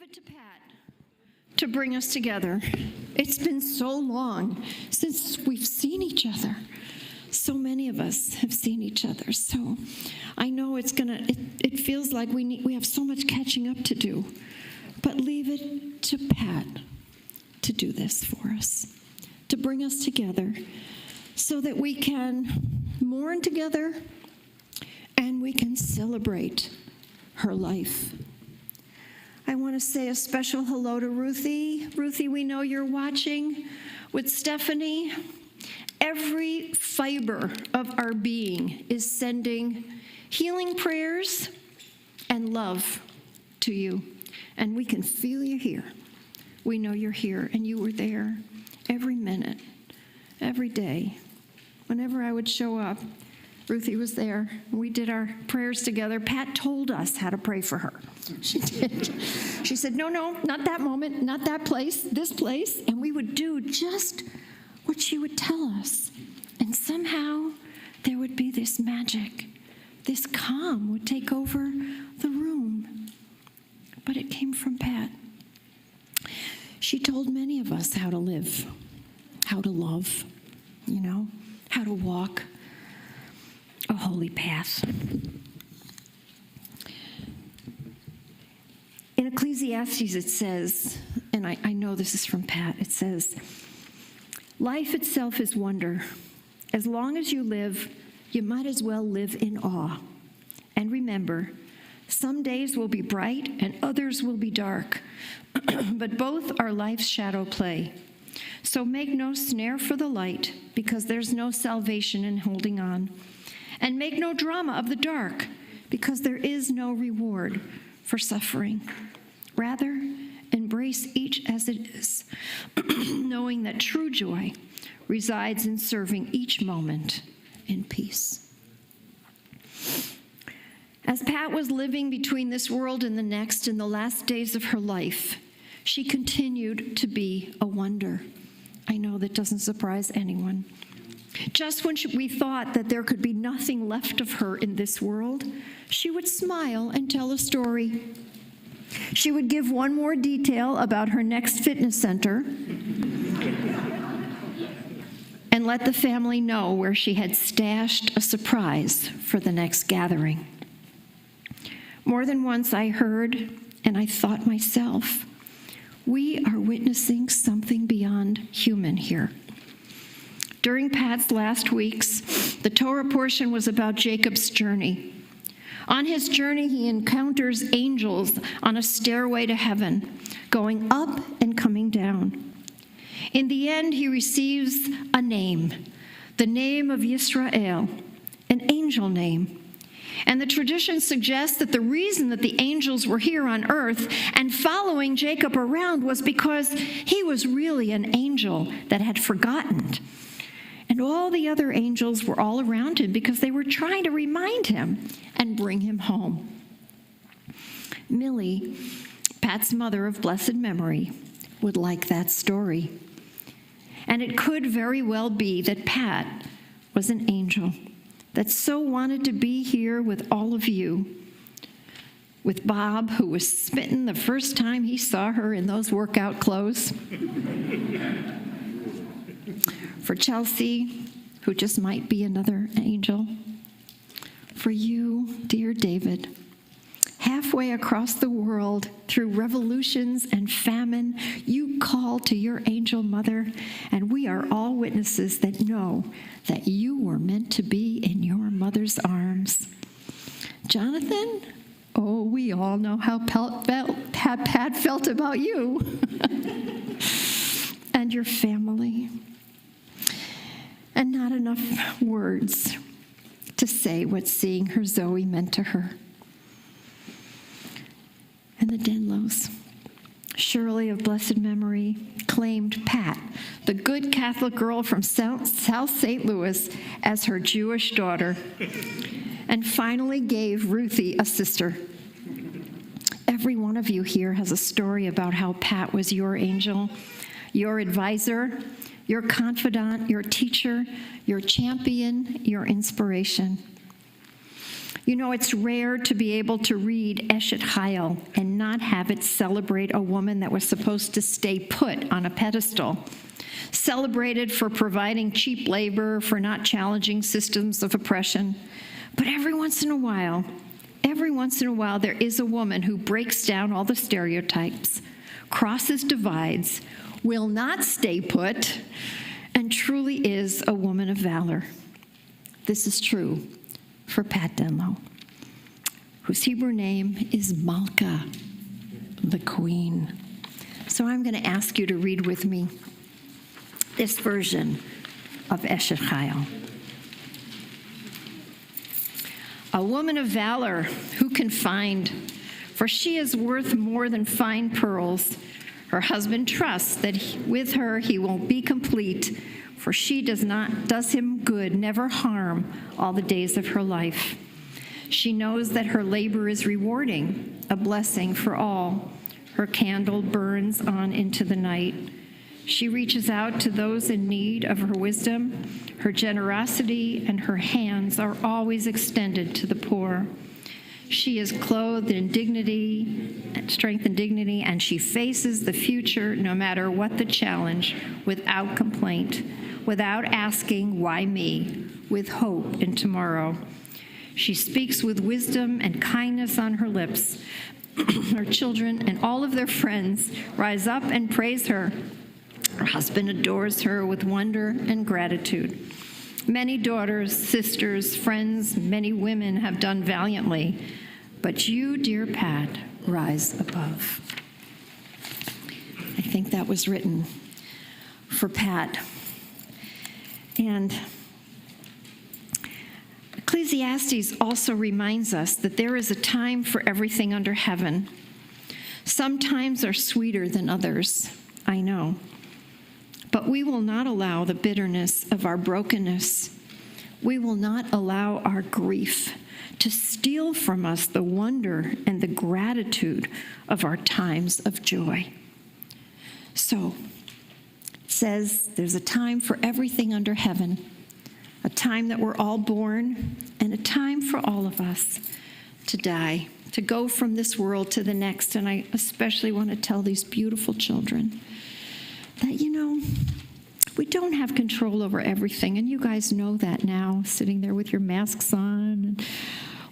it to Pat to bring us together. It's been so long since we've seen each other. So many of us have seen each other. So I know it feels like we have so much catching up to do. But leave it to Pat to do this for us, to bring us together so that we can mourn together and we can celebrate her life. I want to say a special hello to Ruthie. Ruthie, we know you're watching with Stephanie. Every fiber of our being is sending healing prayers and love to you. And we can feel you here. We know you're here, and you were there every minute, every day. Whenever I would show up, Ruthie was there. We did our prayers together. Pat told us how to pray for her. She did. She said, no, not that moment, not that place, this place. And we would do just what she would tell us. And somehow there would be this magic. This calm would take over the room. But it came from Pat. She told many of us how to live, how to love, how to walk a holy path. In Ecclesiastes it says, and I know this is from Pat, it says, life itself is wonder. As long as you live, you might as well live in awe. And remember, some days will be bright and others will be dark, but both are life's shadow play. So make no snare for the light, because there's no salvation in holding on. And make no drama of the dark, because there is no reward for suffering. Rather, embrace each as it is, knowing that true joy resides in serving each moment in peace. As Pat was living between this world and the next in the last days of her life, she continued to be a wonder. I know that doesn't surprise anyone. Just when we thought that there could be nothing left of her in this world, she would smile and tell a story. She would give one more detail about her next fitness center and let the family know where she had stashed a surprise for the next gathering. More than once I heard, and I thought myself, we are witnessing something beyond human here. During Pat's last weeks, the Torah portion was about Jacob's journey. On his journey, he encounters angels on a stairway to heaven, going up and coming down. In the end, he receives a name, the name of Yisrael, an angel name. And the tradition suggests that the reason that the angels were here on earth and following Jacob around was because he was really an angel that had forgotten. And all the other angels were all around him because they were trying to remind him and bring him home. Millie, Pat's mother of blessed memory, would like that story. And it could very well be that Pat was an angel that so wanted to be here with all of you. With Bob, who was smitten the first time he saw her in those workout clothes. For Chelsea, who just might be another angel. For you, dear David, halfway across the world, through revolutions and famine, you called to your angel mother, and we are all witnesses that know that you were meant to be in your mother's arms. Jonathan, oh, we all know how Pat felt about you and your family. And not enough words to say what seeing her Zoe meant to her. And the Denlows, Shirley of blessed memory, claimed Pat, the good Catholic girl from South St. Louis, as her Jewish daughter, and finally gave Ruthie a sister. Every one of you here has a story about how Pat was your angel, your advisor, your confidant, your teacher, your champion, your inspiration. You know, it's rare to be able to read Eshet Chayil and not have it celebrate a woman that was supposed to stay put on a pedestal, celebrated for providing cheap labor, for not challenging systems of oppression. But every once in a while, there is a woman who breaks down all the stereotypes, crosses divides, will not stay put, and truly is a woman of valor. This is true for Pat Denlow, whose Hebrew name is Malka, the Queen. So I'm going to ask you to read with me this version of Eshet Chayil. A woman of valor, who can find? For she is worth more than fine pearls. Her husband trusts that with her he won't be complete, for she does him good, never harm, all the days of her life. She knows that her labor is rewarding, a blessing for all. Her candle burns on into the night. She reaches out to those in need of her wisdom. Her generosity and her hands are always extended to the poor. She is clothed in dignity, strength and dignity, and she faces the future no matter what the challenge, without complaint, without asking, why me, with hope in tomorrow. She speaks with wisdom and kindness on her lips. Her children and all of their friends rise up and praise her. Her husband adores her with wonder and gratitude. Many daughters, sisters, friends, many women have done valiantly, but you, dear Pat, rise above. I think that was written for Pat. And Ecclesiastes also reminds us that there is a time for everything under heaven. Some times are sweeter than others, I know. But we will not allow the bitterness of our brokenness. We will not allow our grief to steal from us the wonder and the gratitude of our times of joy. So, it says there's a time for everything under heaven, a time that we're all born, and a time for all of us to die, to go from this world to the next. And I especially want to tell these beautiful children that, we don't have control over everything, and you guys know that now, sitting there with your masks on, and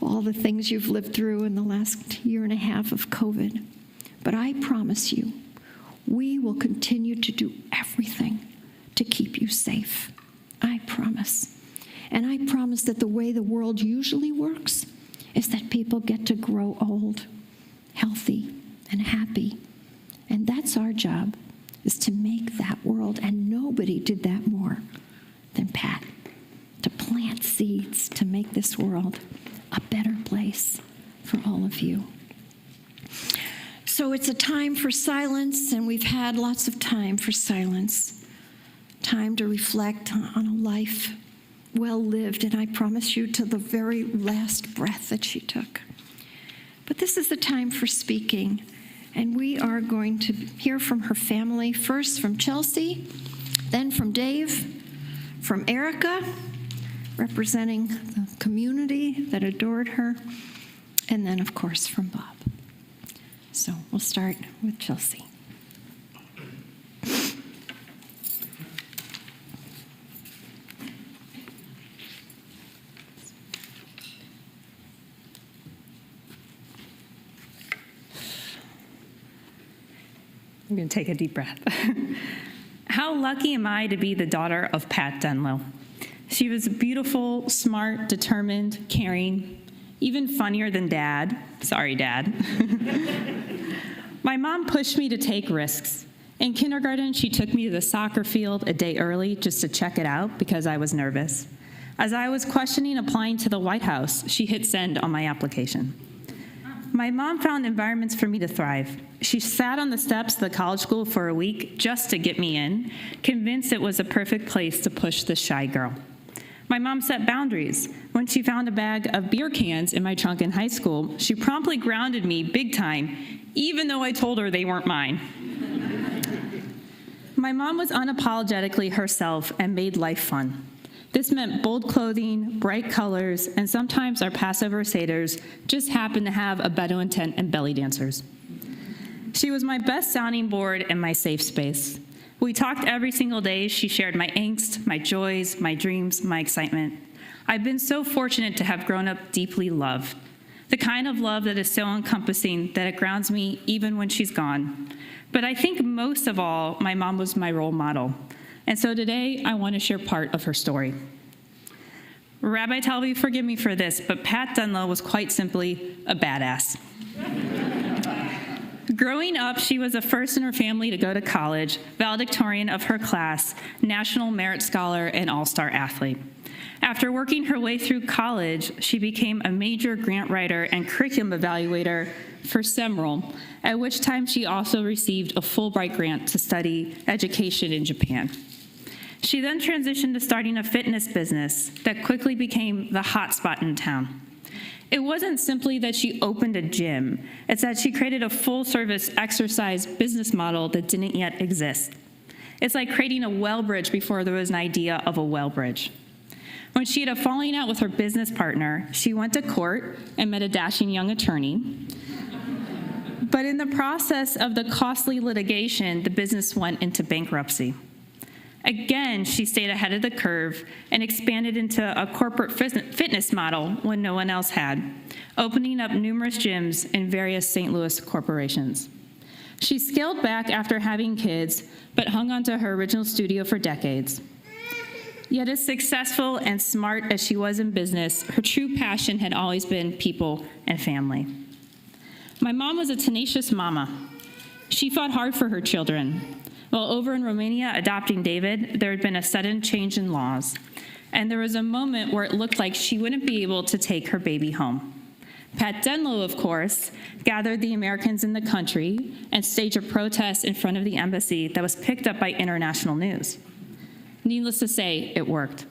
all the things you've lived through in the last year and a half of COVID. But I promise you, we will continue to do everything to keep you safe. I promise. And I promise that the way the world usually works is that people get to grow old, healthy, and happy. And that's our job, is to make that world, and nobody did that more than Pat, to plant seeds to make this world a better place for all of you. So it's a time for silence, and we've had lots of time for silence, time to reflect on a life well lived, and I promise you, to the very last breath that she took. But this is the time for speaking. And we are going to hear from her family, first from Chelsea, then from Dave, from Erica, representing the community that adored her, and then, of course, from Bob. So we'll start with Chelsea. I'm going to take a deep breath. How lucky am I to be the daughter of Pat Denlow? She was beautiful, smart, determined, caring, even funnier than Dad. Sorry, Dad. My mom pushed me to take risks. In kindergarten, she took me to the soccer field a day early just to check it out because I was nervous. As I was questioning applying to the White House, she hit send on my application. My mom found environments for me to thrive. She sat on the steps of the college school for a week just to get me in, convinced it was a perfect place to push this shy girl. My mom set boundaries. When she found a bag of beer cans in my trunk in high school, she promptly grounded me big time, even though I told her they weren't mine. My mom was unapologetically herself and made life fun. This meant bold clothing, bright colors, and sometimes our Passover seders just happened to have a Bedouin tent and belly dancers. She was my best sounding board and my safe space. We talked every single day. She shared my angst, my joys, my dreams, my excitement. I've been so fortunate to have grown up deeply loved. The kind of love that is so encompassing that it grounds me even when she's gone. But I think most of all, my mom was my role model. And so today, I want to share part of her story. Rabbi Talvi, forgive me for this, but Pat Denlow was quite simply a badass. Growing up, she was the first in her family to go to college, valedictorian of her class, National Merit Scholar, and all-star athlete. After working her way through college, she became a major grant writer and curriculum evaluator for SEMRL, at which time she also received a Fulbright grant to study education in Japan. She then transitioned to starting a fitness business that quickly became the hot spot in town. It wasn't simply that she opened a gym, it's that she created a full-service exercise business model that didn't yet exist. It's like creating a well bridge before there was an idea of a well bridge. When she had a falling out with her business partner, she went to court and met a dashing young attorney. But in the process of the costly litigation, the business went into bankruptcy. Again, she stayed ahead of the curve and expanded into a corporate fitness model when no one else had, opening up numerous gyms in various St. Louis corporations. She scaled back after having kids, but hung onto her original studio for decades. Yet as successful and smart as she was in business, her true passion had always been people and family. My mom was a tenacious mama. She fought hard for her children. While over in Romania adopting David, there had been a sudden change in laws, and there was a moment where it looked like she wouldn't be able to take her baby home. Pat Denlow, of course, gathered the Americans in the country and staged a protest in front of the embassy that was picked up by international news. Needless to say, it worked.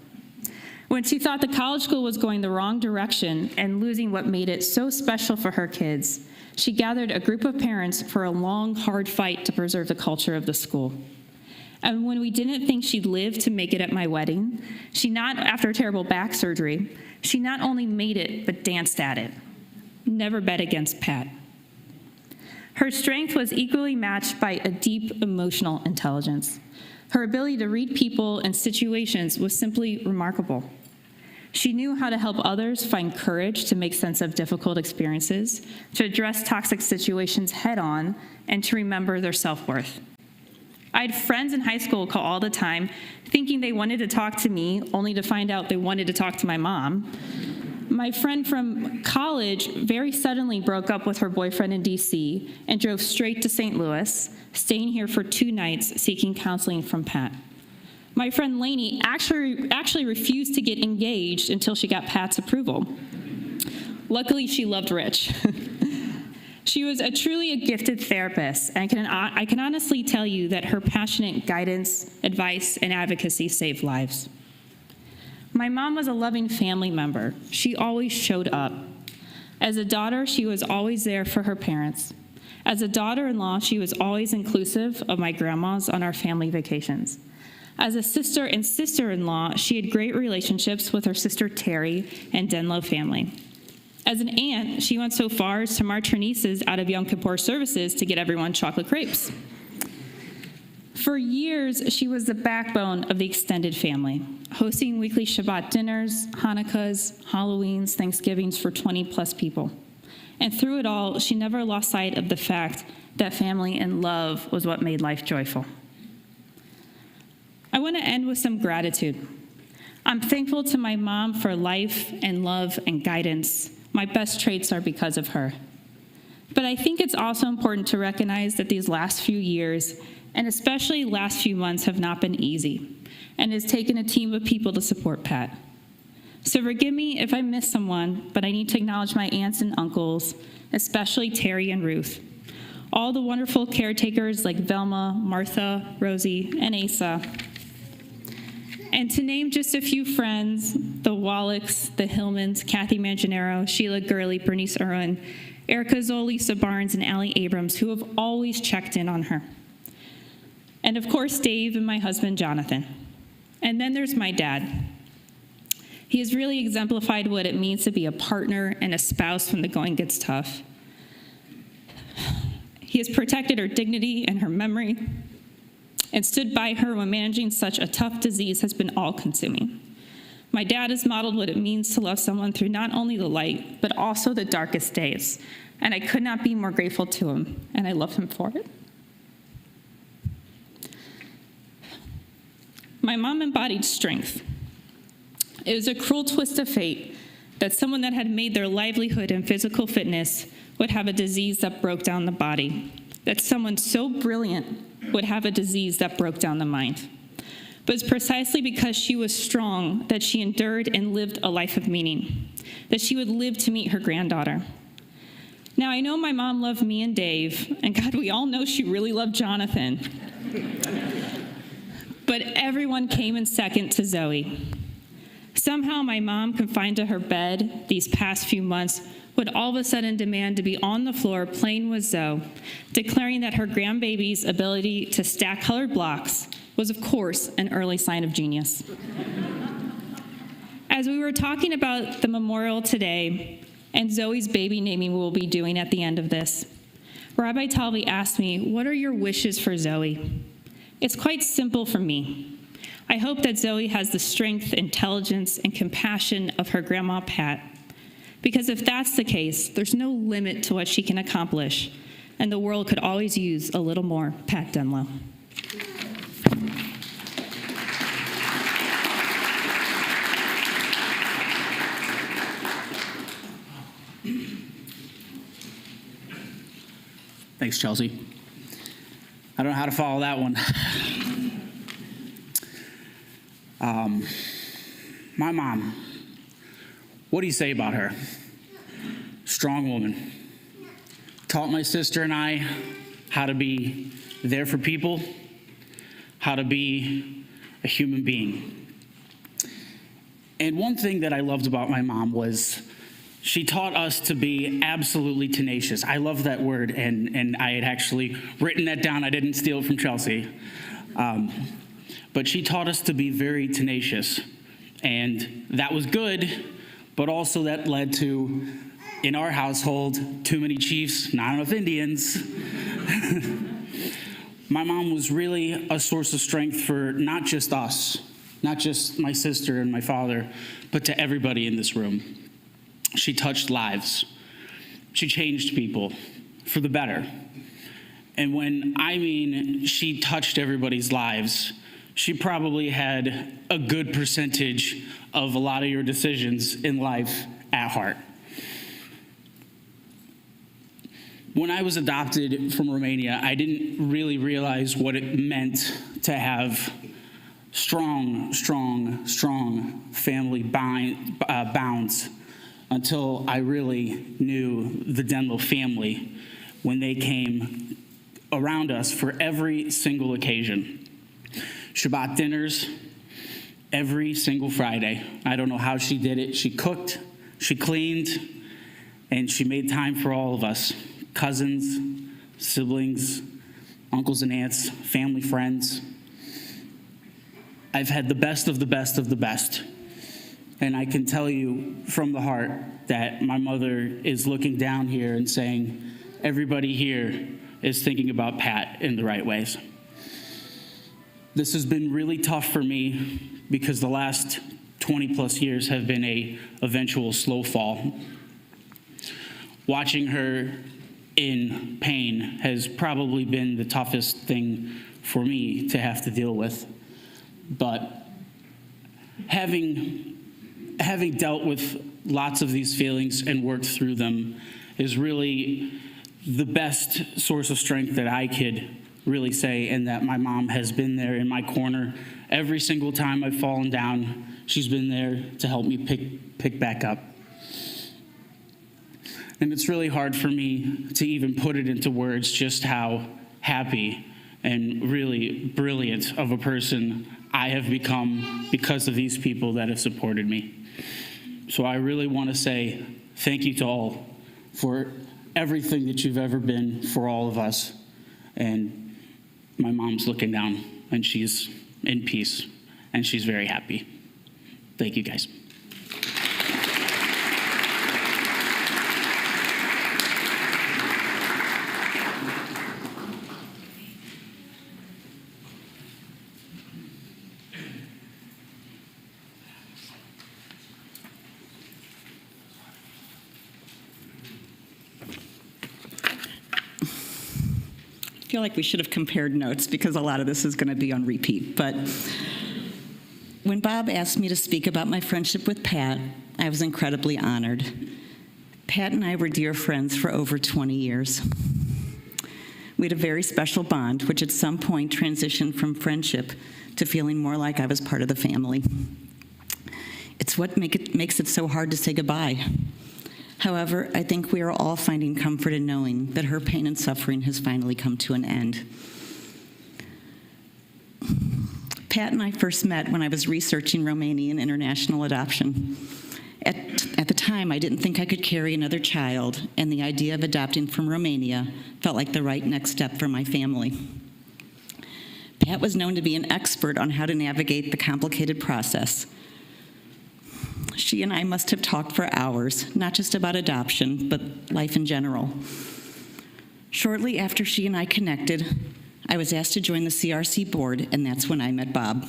When she thought the college school was going the wrong direction and losing what made it so special for her kids, she gathered a group of parents for a long, hard fight to preserve the culture of the school. And when we didn't think she'd live to make it at my wedding, after a terrible back surgery, she not only made it, but danced at it. Never bet against Pat. Her strength was equally matched by a deep emotional intelligence. Her ability to read people and situations was simply remarkable. She knew how to help others find courage to make sense of difficult experiences, to address toxic situations head-on, and to remember their self-worth. I had friends in high school call all the time, thinking they wanted to talk to me, only to find out they wanted to talk to my mom. My friend from college very suddenly broke up with her boyfriend in DC and drove straight to St. Louis, staying here for 2 nights seeking counseling from Pat. My friend Lainey actually refused to get engaged until she got Pat's approval. Luckily, she loved Rich. She was truly a gifted therapist, and I can honestly tell you that her passionate guidance, advice, and advocacy saved lives. My mom was a loving family member. She always showed up. As a daughter, she was always there for her parents. As a daughter-in-law, she was always inclusive of my grandmas on our family vacations. As a sister and sister-in-law, she had great relationships with her sister Terry and Denlow family. As an aunt, she went so far as to march her nieces out of Yom Kippur services to get everyone chocolate crepes. For years, she was the backbone of the extended family, hosting weekly Shabbat dinners, Hanukkahs, Halloweens, Thanksgivings for 20-plus people. And through it all, she never lost sight of the fact that family and love was what made life joyful. I want to end with some gratitude. I'm thankful to my mom for life and love and guidance. My best traits are because of her. But I think it's also important to recognize that these last few years, and especially last few months, have not been easy, and it's taken a team of people to support Pat. So forgive me if I miss someone, but I need to acknowledge my aunts and uncles, especially Terry and Ruth. All the wonderful caretakers like Velma, Martha, Rosie, and Asa. And to name just a few friends, the Wallachs, the Hillmans, Kathy Manganero, Sheila Gurley, Bernice Irwin, Erica Zoll, Lisa Barnes, and Allie Abrams, who have always checked in on her. And of course, Dave and my husband, Jonathan. And then there's my dad. He has really exemplified what it means to be a partner and a spouse when the going gets tough. He has protected her dignity and her memory and stood by her when managing such a tough disease has been all-consuming. My dad has modeled what it means to love someone through not only the light, but also the darkest days. And I could not be more grateful to him, and I love him for it. My mom embodied strength. It was a cruel twist of fate that someone that had made their livelihood in physical fitness would have a disease that broke down the body, that someone so brilliant would have a disease that broke down the mind. But it's precisely because she was strong that she endured and lived a life of meaning, that she would live to meet her granddaughter. Now, I know my mom loved me and Dave, and God, we all know she really loved Jonathan. But everyone came in second to Zoe. Somehow my mom, confined to her bed these past few months, would all of a sudden demand to be on the floor playing with Zoe, declaring that her grandbaby's ability to stack colored blocks was, of course, an early sign of genius. As we were talking about the memorial today and Zoe's baby naming we will be doing at the end of this, Rabbi Talvi asked me, "What are your wishes for Zoe?" It's quite simple for me. I hope that Zoe has the strength, intelligence, and compassion of her grandma Pat, because if that's the case, there's no limit to what she can accomplish, and the world could always use a little more Pat Denlow. Thanks, Chelsea. I don't know how to follow that one. My mom, what do you say about her? Strong woman. Taught my sister and I how to be there for people, how to be a human being. And one thing that I loved about my mom was she taught us to be absolutely tenacious. I love that word, and I had actually written that down. I didn't steal it from Chelsea. But she taught us to be very tenacious. And that was good, but also that led to, in our household, too many chiefs, not enough Indians. My mom was really a source of strength for not just us, not just my sister and my father, but to everybody in this room. She touched lives. She changed people for the better. And when I mean she touched everybody's lives, she probably had a good percentage of a lot of your decisions in life at heart. When I was adopted from Romania, I didn't really realize what it meant to have strong family bonds until I really knew the Denlow family when they came around us for every single occasion. Shabbat dinners every single Friday. I don't know how she did it. She cooked, she cleaned, and she made time for all of us. Cousins, siblings, uncles and aunts, family, friends. I've had the best of the best of the best. And I can tell you from the heart that my mother is looking down here and saying, everybody here is thinking about Pat in the right ways. This has been really tough for me because the last 20 plus years have been a eventual slow fall. Watching her in pain has probably been the toughest thing for me to have to deal with. But having dealt with lots of these feelings and worked through them is really the best source of strength that I could really say, and that my mom has been there in my corner every single time I've fallen down. She's been there to help me pick back up. And it's really hard for me to even put it into words just how happy and really brilliant of a person I have become because of these people that have supported me. So I really want to say thank you to all for everything that you've ever been for all of us. And my mom's looking down, and she's in peace, and she's very happy. Thank you, guys. feel like we should have compared notes because a lot of this is going to be on repeat. But when Bob asked me to speak about my friendship with Pat, I was incredibly honored. Pat and I were dear friends for over 20 years. We had a very special bond, which at some point transitioned from friendship to feeling more like I was part of the family. It's what makes it so hard to say goodbye. However, I think we are all finding comfort in knowing that her pain and suffering has finally come to an end. Pat and I first met when I was researching Romanian international adoption. At the time, I didn't think I could carry another child, and the idea of adopting from Romania felt like the right next step for my family. Pat was known to be an expert on how to navigate the complicated process. She and I must have talked for hours, not just about adoption, but life in general. Shortly after she and I connected, I was asked to join the CRC board, and that's when I met Bob.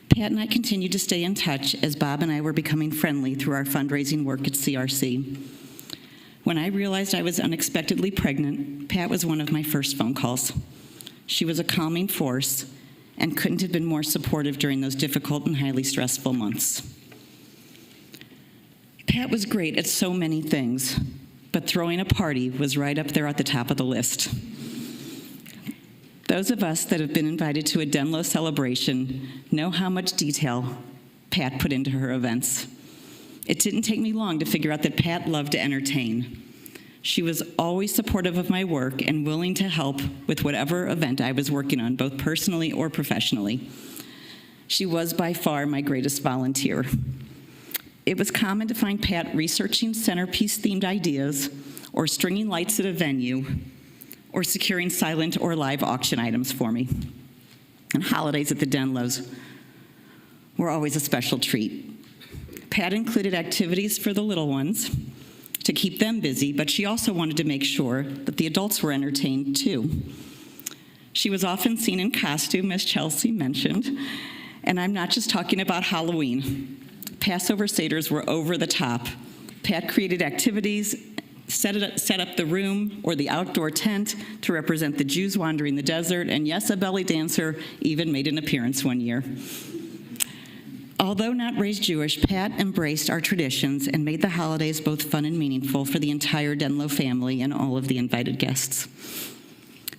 Pat and I continued to stay in touch as Bob and I were becoming friendly through our fundraising work at CRC. When I realized I was unexpectedly pregnant, Pat was one of my first phone calls. She was a calming force and couldn't have been more supportive during those difficult and highly stressful months. Pat was great at so many things, but throwing a party was right up there at the top of the list. Those of us that have been invited to a Denlow celebration know how much detail Pat put into her events. It didn't take me long to figure out that Pat loved to entertain. She was always supportive of my work and willing to help with whatever event I was working on, both personally or professionally. She was by far my greatest volunteer. It was common to find Pat researching centerpiece-themed ideas or stringing lights at a venue, or securing silent or live auction items for me. And holidays at the Denlows were always a special treat. Pat included activities for the little ones to keep them busy, but she also wanted to make sure that the adults were entertained too. She was often seen in costume, as Chelsea mentioned, and I'm not just talking about Halloween. Passover Seders were over the top. Pat created activities, set up the room or the outdoor tent to represent the Jews wandering the desert, and yes, a belly dancer even made an appearance one year. Although not raised Jewish, Pat embraced our traditions and made the holidays both fun and meaningful for the entire Denlow family and all of the invited guests.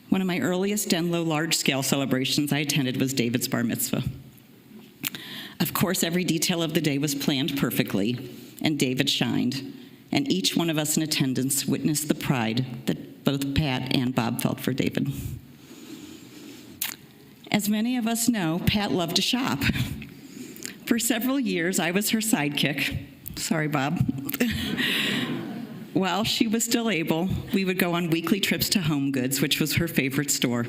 One of my earliest Denlow large-scale celebrations I attended was David's bar mitzvah. Of course, every detail of the day was planned perfectly, and David shined. And each one of us in attendance witnessed the pride that both Pat and Bob felt for David. As many of us know, Pat loved to shop. For several years, I was her sidekick. Sorry, Bob. While she was still able, we would go on weekly trips to Home Goods, which was her favorite store.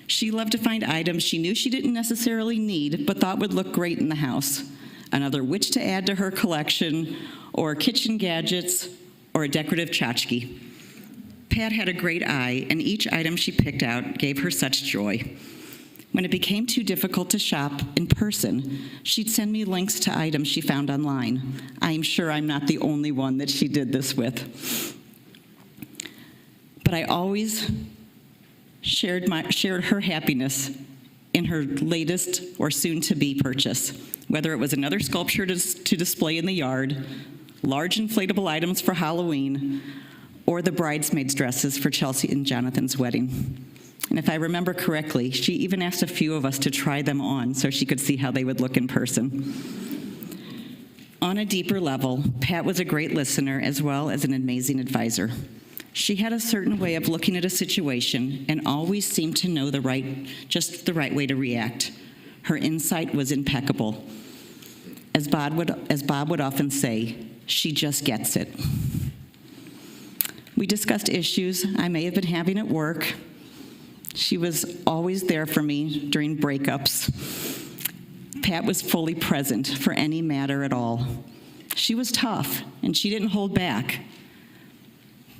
She loved to find items she knew she didn't necessarily need, but thought would look great in the house. Another witch to add to her collection, or kitchen gadgets, or a decorative tchotchke. Pat had a great eye, and each item she picked out gave her such joy. When it became too difficult to shop in person, she'd send me links to items she found online. I'm sure I'm not the only one that she did this with. But I always shared her happiness in her latest or soon-to-be purchase, whether it was another sculpture to display in the yard, large inflatable items for Halloween, or the bridesmaids' dresses for Chelsea and Jonathan's wedding. And if I remember correctly, she even asked a few of us to try them on so she could see how they would look in person. On a deeper level, Pat was a great listener as well as an amazing advisor. She had a certain way of looking at a situation and always seemed to know just the right way to react. Her insight was impeccable. As Bob would often say, she just gets it. We discussed issues I may have been having at work. She was always there for me during breakups. Pat was fully present for any matter at all. She was tough, and she didn't hold back.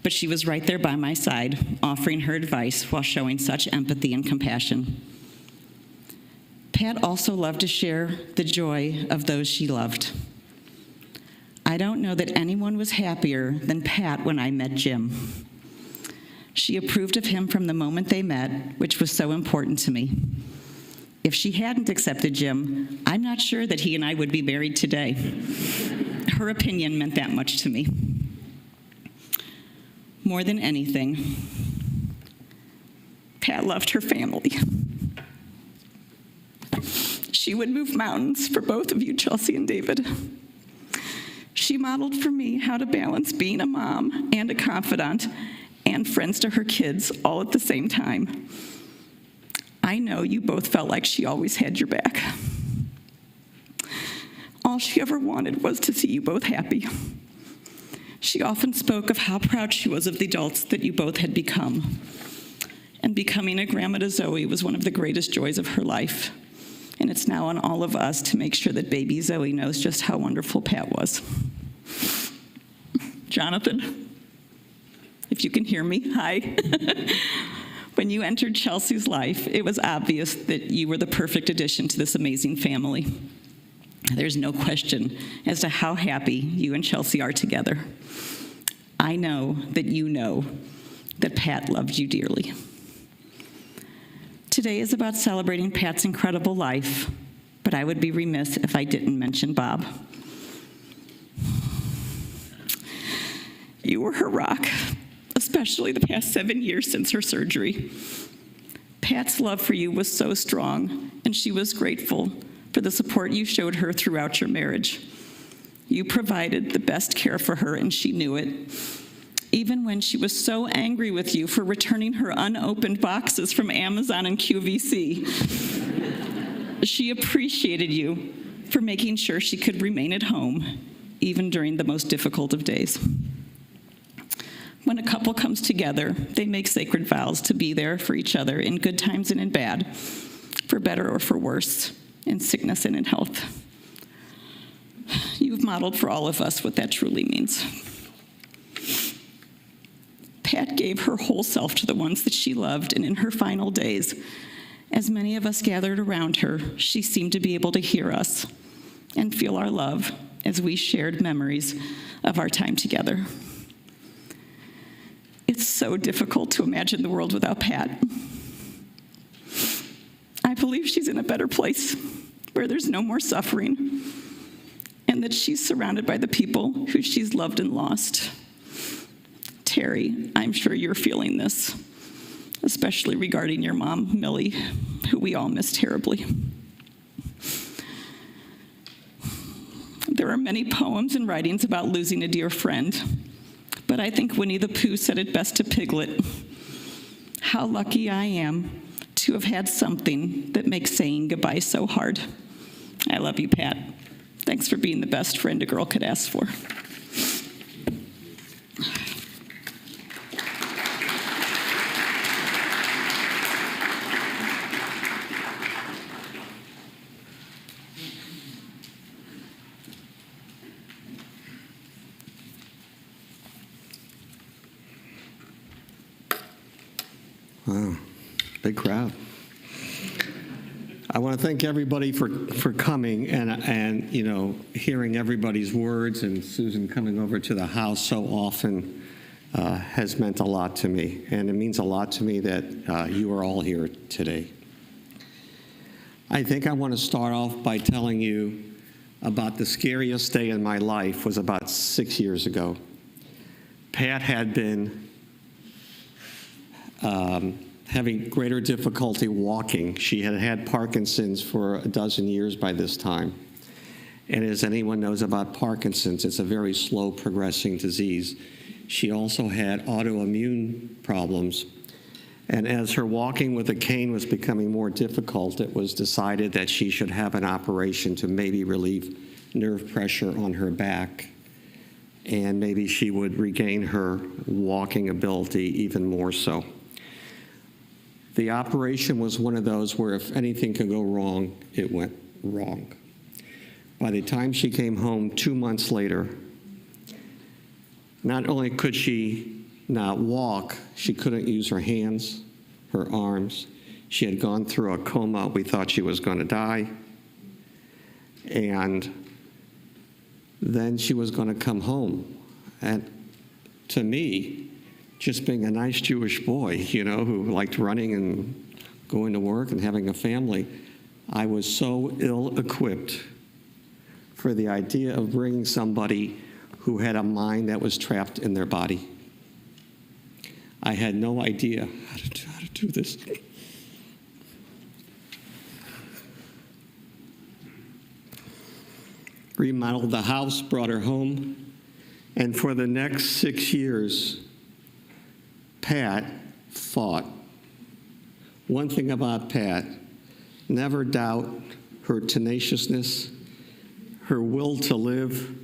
But she was right there by my side, offering her advice while showing such empathy and compassion. Pat also loved to share the joy of those she loved. I don't know that anyone was happier than Pat when I met Jim. She approved of him from the moment they met, which was so important to me. If she hadn't accepted Jim, I'm not sure that he and I would be married today. Her opinion meant that much to me. More than anything, Pat loved her family. She would move mountains for both of you, Chelsea and David. She modeled for me how to balance being a mom and a confidant and friends to her kids all at the same time. I know you both felt like she always had your back. All she ever wanted was to see you both happy. She often spoke of how proud she was of the adults that you both had become. And becoming a grandma to Zoe was one of the greatest joys of her life. And it's now on all of us to make sure that baby Zoe knows just how wonderful Pat was. Jonathan, if you can hear me, hi. When you entered Chelsea's life, it was obvious that you were the perfect addition to this amazing family. There's no question as to how happy you and Chelsea are together. I know that Pat loved you dearly. Today is about celebrating Pat's incredible life, but I would be remiss if I didn't mention Bob. You were her rock, especially the past 7 years since her surgery. Pat's love for you was so strong, and she was grateful for the support you showed her throughout your marriage. You provided the best care for her, and she knew it. Even when she was so angry with you for returning her unopened boxes from Amazon and QVC, she appreciated you for making sure she could remain at home, even during the most difficult of days. When a couple comes together, they make sacred vows to be there for each other in good times and in bad, for better or for worse, in sickness and in health. You've modeled for all of us what that truly means. Pat gave her whole self to the ones that she loved, and in her final days, as many of us gathered around her, she seemed to be able to hear us and feel our love as we shared memories of our time together. It's so difficult to imagine the world without Pat. I believe she's in a better place, where there's no more suffering, and that she's surrounded by the people who she's loved and lost. Terry, I'm sure you're feeling this, especially regarding your mom, Millie, who we all miss terribly. There are many poems and writings about losing a dear friend, but I think Winnie the Pooh said it best to Piglet. How lucky I am to have had something that makes saying goodbye so hard. I love you, Pat. Thanks for being the best friend a girl could ask for. Wow, big crowd. I want to thank everybody for coming and hearing everybody's words, and Susan coming over to the house so often has meant a lot to me, and it means a lot to me that you are all here today. I think I want to start off by telling you about the scariest day in my life was about 6 years ago. Pat had been having greater difficulty walking. She had had Parkinson's for a dozen years by this time. And as anyone knows about Parkinson's, it's a very slow progressing disease. She also had autoimmune problems. And as her walking with a cane was becoming more difficult, it was decided that she should have an operation to maybe relieve nerve pressure on her back. And maybe she would regain her walking ability even more so. The operation was one of those where if anything could go wrong, it went wrong. By the time she came home 2 months later, not only could she not walk, she couldn't use her hands, her arms. She had gone through a coma. We thought she was going to die. And then she was going to come home. And to me, just being a nice Jewish boy, who liked running and going to work and having a family, I was so ill-equipped for the idea of bringing somebody who had a mind that was trapped in their body. I had no idea how to do this. Remodeled the house, brought her home, and for the next 6 years, Pat fought. One thing about Pat, never doubt her tenaciousness, her will to live,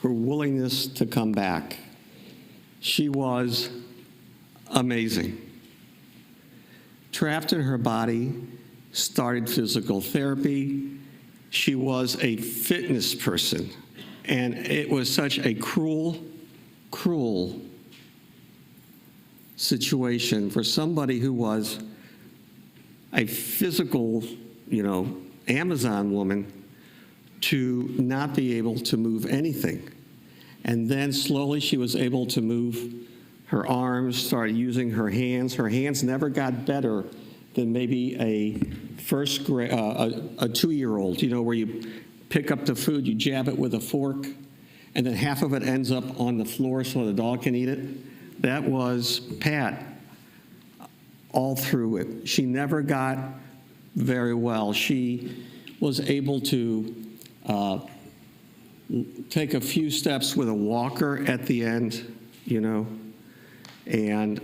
her willingness to come back. She was amazing. Trapped in her body, started physical therapy. She was a fitness person, and it was such a cruel, cruel situation for somebody who was a physical, Amazon woman to not be able to move anything. And then slowly she was able to move her arms, started using her hands. Her hands never got better than maybe a first grade, a 2-year-old, where you pick up the food, you jab it with a fork, and then half of it ends up on the floor so the dog can eat it. That was Pat all through it. She never got very well. She was able to take a few steps with a walker at the end, and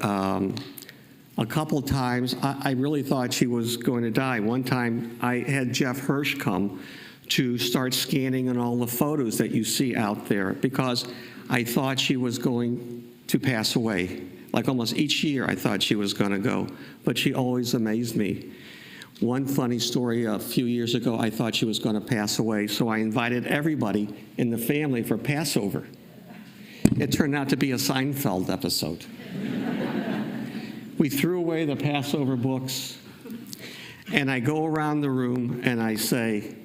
a couple times I really thought she was going to die. One time I had Jeff Hirsch come to start scanning on all the photos that you see out there because I thought she was going to pass away. Like almost each year I thought she was going to go, but she always amazed me. One funny story, a few years ago, I thought she was going to pass away, so I invited everybody in the family for Passover. It turned out to be a Seinfeld episode. We threw away the Passover books, and I go around the room and I say,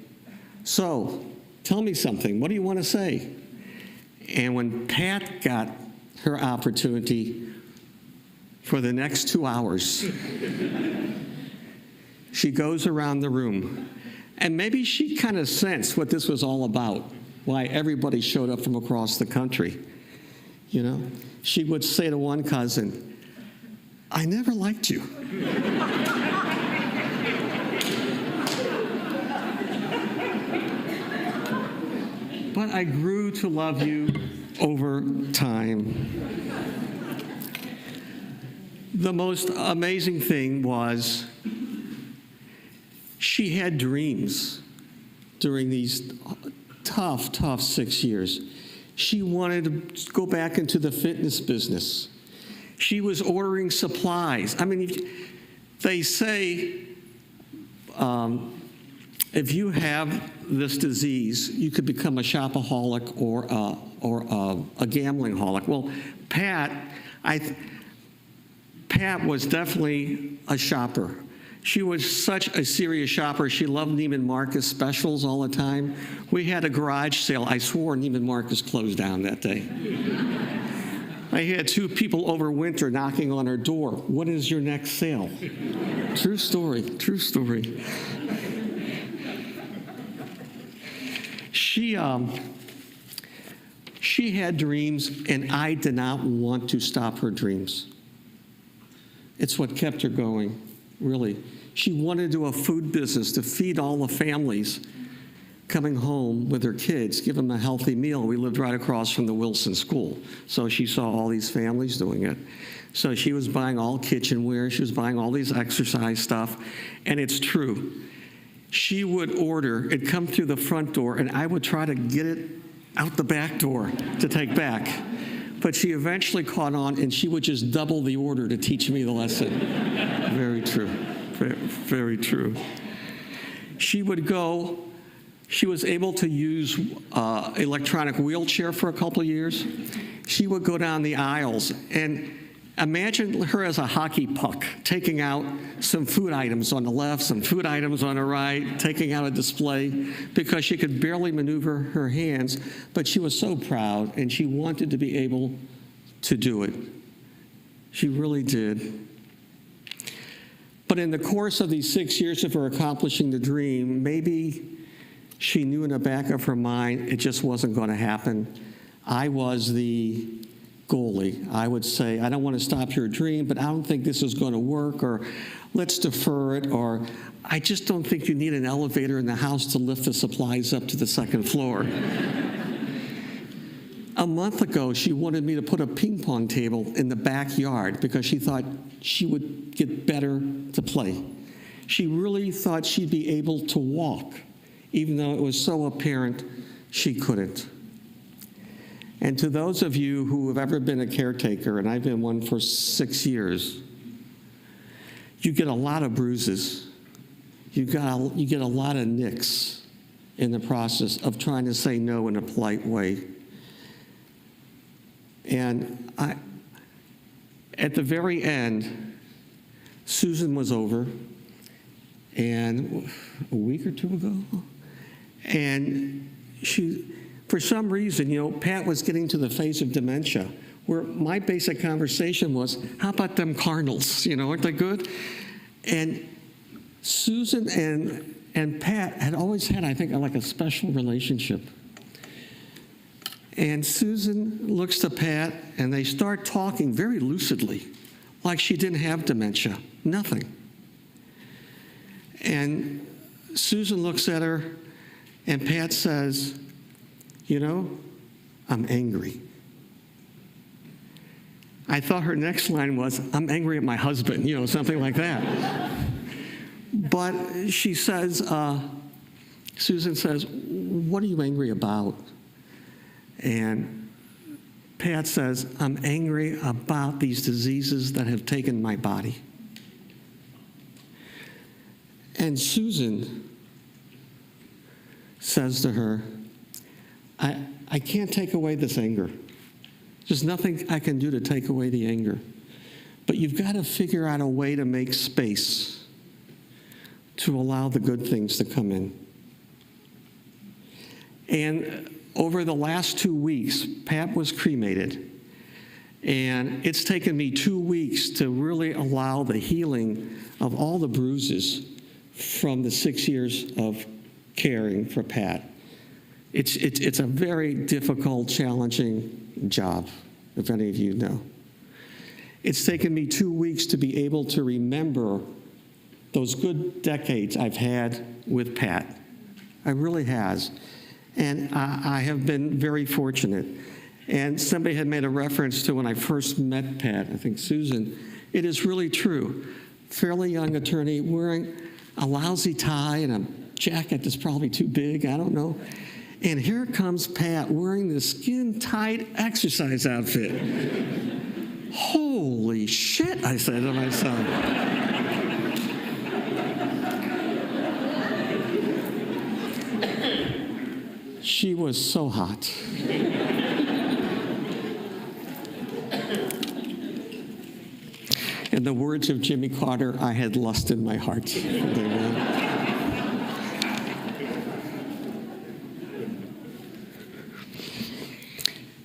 "So, tell me something. What do you want to say?" And when Pat got her opportunity for the next 2 hours, she goes around the room, and maybe she kind of sensed what this was all about, why everybody showed up from across the country. She would say to one cousin, "I never liked you." But I grew to love you over time. The most amazing thing was she had dreams during these tough 6 years. She wanted to go back into the fitness business. She was ordering supplies. I mean, they say if you have this disease, you could become a shopaholic or a gambling holic. Well, Pat was definitely a shopper. She was such a serious shopper. She loved Neiman Marcus specials all the time. We had a garage sale. I swore Neiman Marcus closed down that day. I had 2 people over winter knocking on her door. "What is your next sale?" True story, true story. She had dreams, and I did not want to stop her dreams. It's what kept her going, really. She wanted to do a food business to feed all the families coming home with their kids, give them a healthy meal. We lived right across from the Wilson School, so she saw all these families doing it. So she was buying all kitchenware. She was buying all these exercise stuff, and it's true. She would order, it'd come through the front door, and I would try to get it out the back door to take back. But she eventually caught on, and she would just double the order to teach me the lesson. Very true. Very true. She would go, she was able to use electronic wheelchair for a couple of years. She would go down the aisles, and imagine her as a hockey puck, taking out some food items on the left, some food items on the right, taking out a display, because she could barely maneuver her hands, but she was so proud, and she wanted to be able to do it. She really did. But in the course of these 6 years of her accomplishing the dream, maybe she knew in the back of her mind it just wasn't going to happen. I was the goalie. I would say, I don't want to stop your dream, but I don't think this is going to work, or let's defer it, or I just don't think you need an elevator in the house to lift the supplies up to the second floor. A month ago, she wanted me to put a ping pong table in the backyard because she thought she would get better to play. She really thought she'd be able to walk, even though it was so apparent she couldn't. And to those of you who have ever been a caretaker, and I've been one for 6 years, you get a lot of bruises. You get a lot of nicks in the process of trying to say no in a polite way. And at the very end, Susan was over, and a week or two ago, and she, for some reason, Pat was getting to the phase of dementia, where my basic conversation was, how about them Cardinals? Aren't they good? And Susan and Pat had always had, I think, like a special relationship. And Susan looks to Pat, and they start talking very lucidly, like she didn't have dementia, nothing. And Susan looks at her, and Pat says, I'm angry. I thought her next line was, I'm angry at my husband, something like that. But she says, Susan says, what are you angry about? And Pat says, I'm angry about these diseases that have taken my body. And Susan says to her, I can't take away this anger. There's nothing I can do to take away the anger. But you've got to figure out a way to make space to allow the good things to come in. And over the last 2 weeks, Pat was cremated. And it's taken me 2 weeks to really allow the healing of all the bruises from the 6 years of caring for Pat. It's a very difficult, challenging job, if any of you know. It's taken me 2 weeks to be able to remember those good decades I've had with Pat. I really has. And I have been very fortunate. And somebody had made a reference to when I first met Pat, I think Susan. It is really true. Fairly young attorney wearing a lousy tie and a jacket that's probably too big, I don't know. And here comes Pat wearing this skin-tight exercise outfit. Holy shit, I said to myself. She was so hot. In the words of Jimmy Carter, I had lust in my heart. Amen.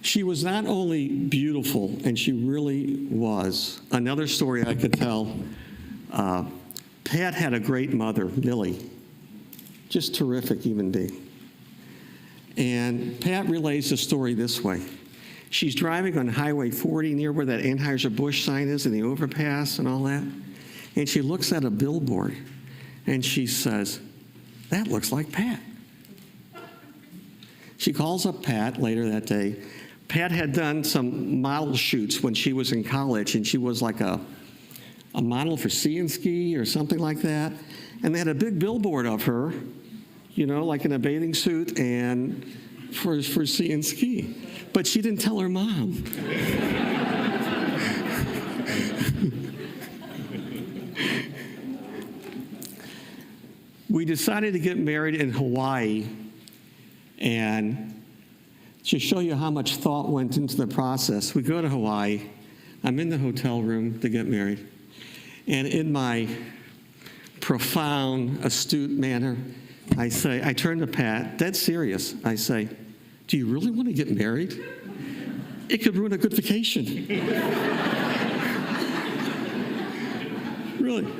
She was not only beautiful, and she really was. Another story I could tell, Pat had a great mother, Millie. Just terrific human being. And Pat relays the story this way. She's driving on Highway 40 near where that Anheuser-Busch sign is and the overpass and all that. And she looks at a billboard and she says, that looks like Pat. She calls up Pat later that day. Pat had done some model shoots when she was in college, and she was like a model for Sea and Ski or something like that. And they had a big billboard of her, like in a bathing suit and for Sea and Ski. But she didn't tell her mom. We decided to get married in Hawaii, and to show you how much thought went into the process, we go to Hawaii. I'm in the hotel room to get married. And in my profound, astute manner, I turn to Pat, dead serious. I say, do you really want to get married? It could ruin a good vacation. really.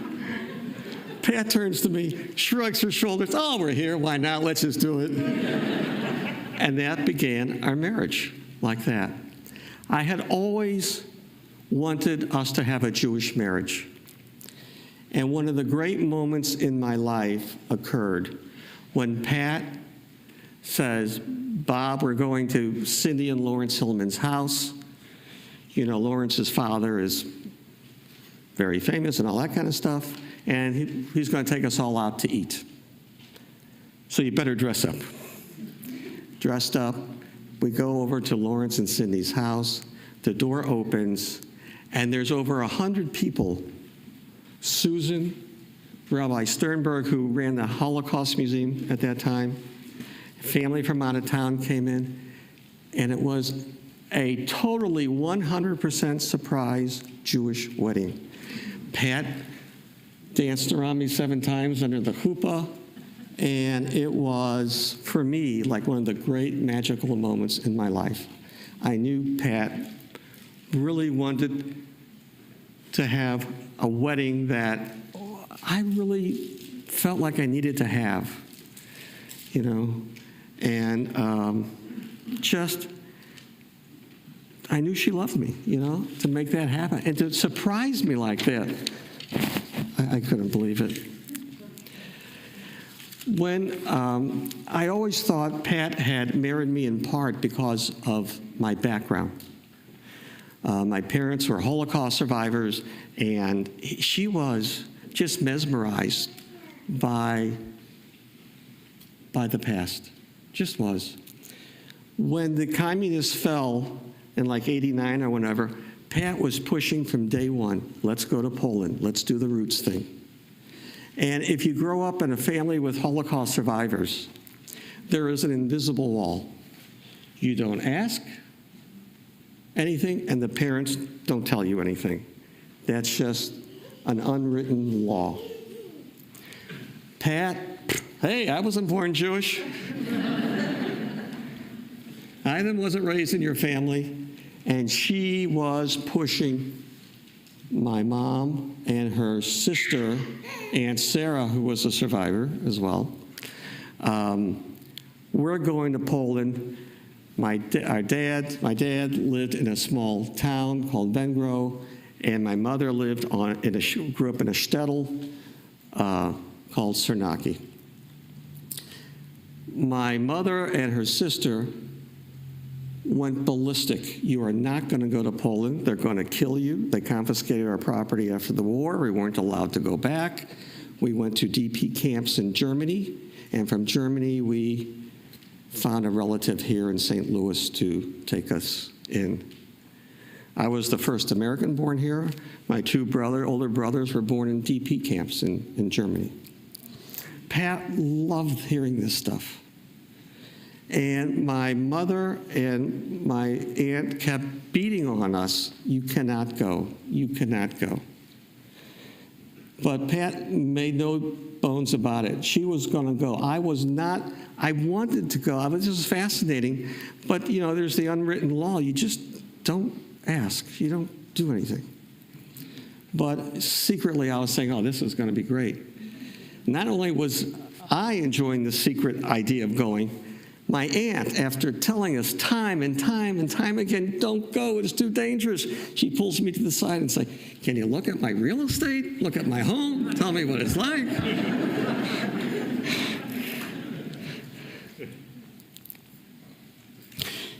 Pat turns to me, shrugs her shoulders. Oh, we're here. Why not? Let's just do it. And that began our marriage like that. I had always wanted us to have a Jewish marriage. And one of the great moments in my life occurred when Pat says, Bob, we're going to Cindy and Lawrence Hillman's house. You know, Lawrence's father is very famous and all that kind of stuff. And he's going to take us all out to eat. So you better dress up. Dressed up, we go over to Lawrence and Cindy's house. The door opens, and there's over 100 people. Susan, Rabbi Sternberg, who ran the Holocaust Museum at that time, family from out of town came in, and it was a totally 100% surprise Jewish wedding. Pat danced around me 7 times under the chuppah, and it was, for me, like one of the great magical moments in my life. I knew Pat really wanted to have a wedding that I really felt like I needed to have, you know, and I knew she loved me, you know, to make that happen. And to surprise me like that, I couldn't believe it. When I always thought Pat had married me in part because of my background. My parents were Holocaust survivors, and she was just mesmerized by the past. Just was. When the communists fell in like 89 or whenever, Pat was pushing from day one, let's go to Poland, let's do the roots thing. And if you grow up in a family with Holocaust survivors, there is an invisible wall. You don't ask anything, and the parents don't tell you anything. That's just an unwritten law. Pat, hey, I wasn't born Jewish. I wasn't raised in your family. And she was pushing my mom and her sister, Aunt Sarah, who was a survivor as well. We're going to Poland. My dad lived in a small town called Denlow, and my mother lived grew up in a shtetl called Cernaki. My mother and her sister went ballistic. You are not going to go to Poland. They're going to kill you. They confiscated our property after the war. We weren't allowed to go back. We went to DP camps in Germany, and from Germany we found a relative here in St. Louis to take us in. I was the first American born here. My 2 older brothers were born in DP camps in Germany. Pat loved hearing this stuff. And my mother and my aunt kept beating on us, you cannot go, you cannot go. But Pat made no bones about it. She was going to go. I wanted to go. This was fascinating. But, you know, there's the unwritten law. You just don't ask. You don't do anything. But secretly I was saying, oh, this is going to be great. Not only was I enjoying the secret idea of going, my aunt, after telling us time and time and time again, don't go, it's too dangerous, she pulls me to the side and says, can you look at my real estate? Look at my home? Tell me what it's like.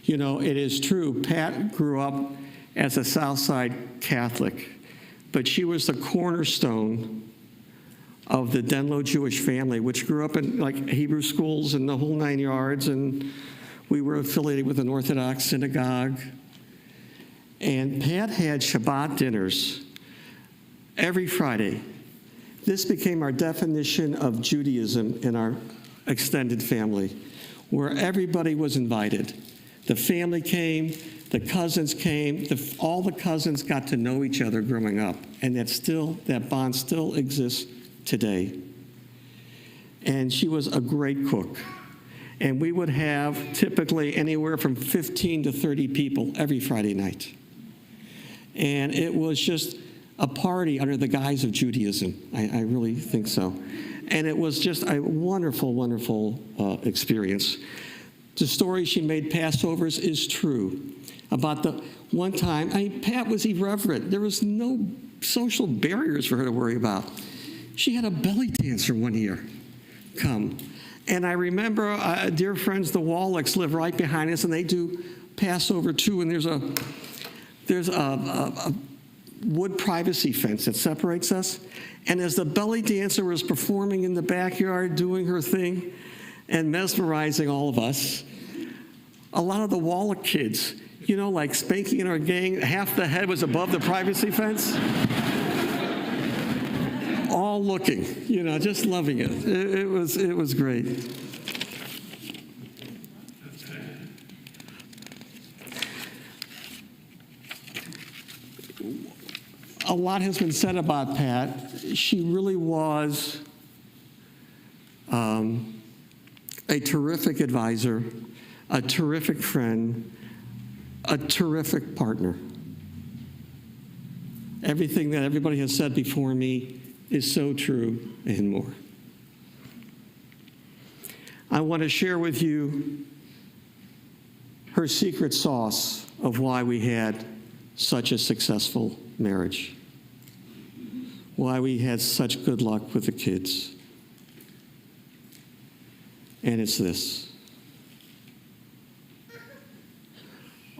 You know, it is true, Pat grew up as a Southside Catholic, but she was the cornerstone of the Denlow Jewish family, which grew up in like Hebrew schools and the whole 9 yards, and we were affiliated with an Orthodox synagogue. And Pat had Shabbat dinners every Friday. This became our definition of Judaism in our extended family, where everybody was invited. The family came, the cousins came, all the cousins got to know each other growing up, and that bond still exists today. And she was a great cook. And we would have typically anywhere from 15 to 30 people every Friday night. And it was just a party under the guise of Judaism. I really think so. And it was just a wonderful, wonderful experience. The story she made Passovers is true. About the one time, Pat was irreverent. There was no social barriers for her to worry about. She had a belly dancer one year come. And I remember dear friends, the Wallachs, live right behind us, and they do Passover too. And there's a wood privacy fence that separates us. And as the belly dancer was performing in the backyard, doing her thing and mesmerizing all of us, a lot of the Wallach kids, you know, like Spanky and our gang, half the head was above the privacy fence. All looking, you know, just loving it. It was great. A lot has been said about Pat. She really was a terrific advisor, a terrific friend, a terrific partner. Everything that everybody has said before me is so true and more. I want to share with you her secret sauce of why we had such a successful marriage, why we had such good luck with the kids. And it's this: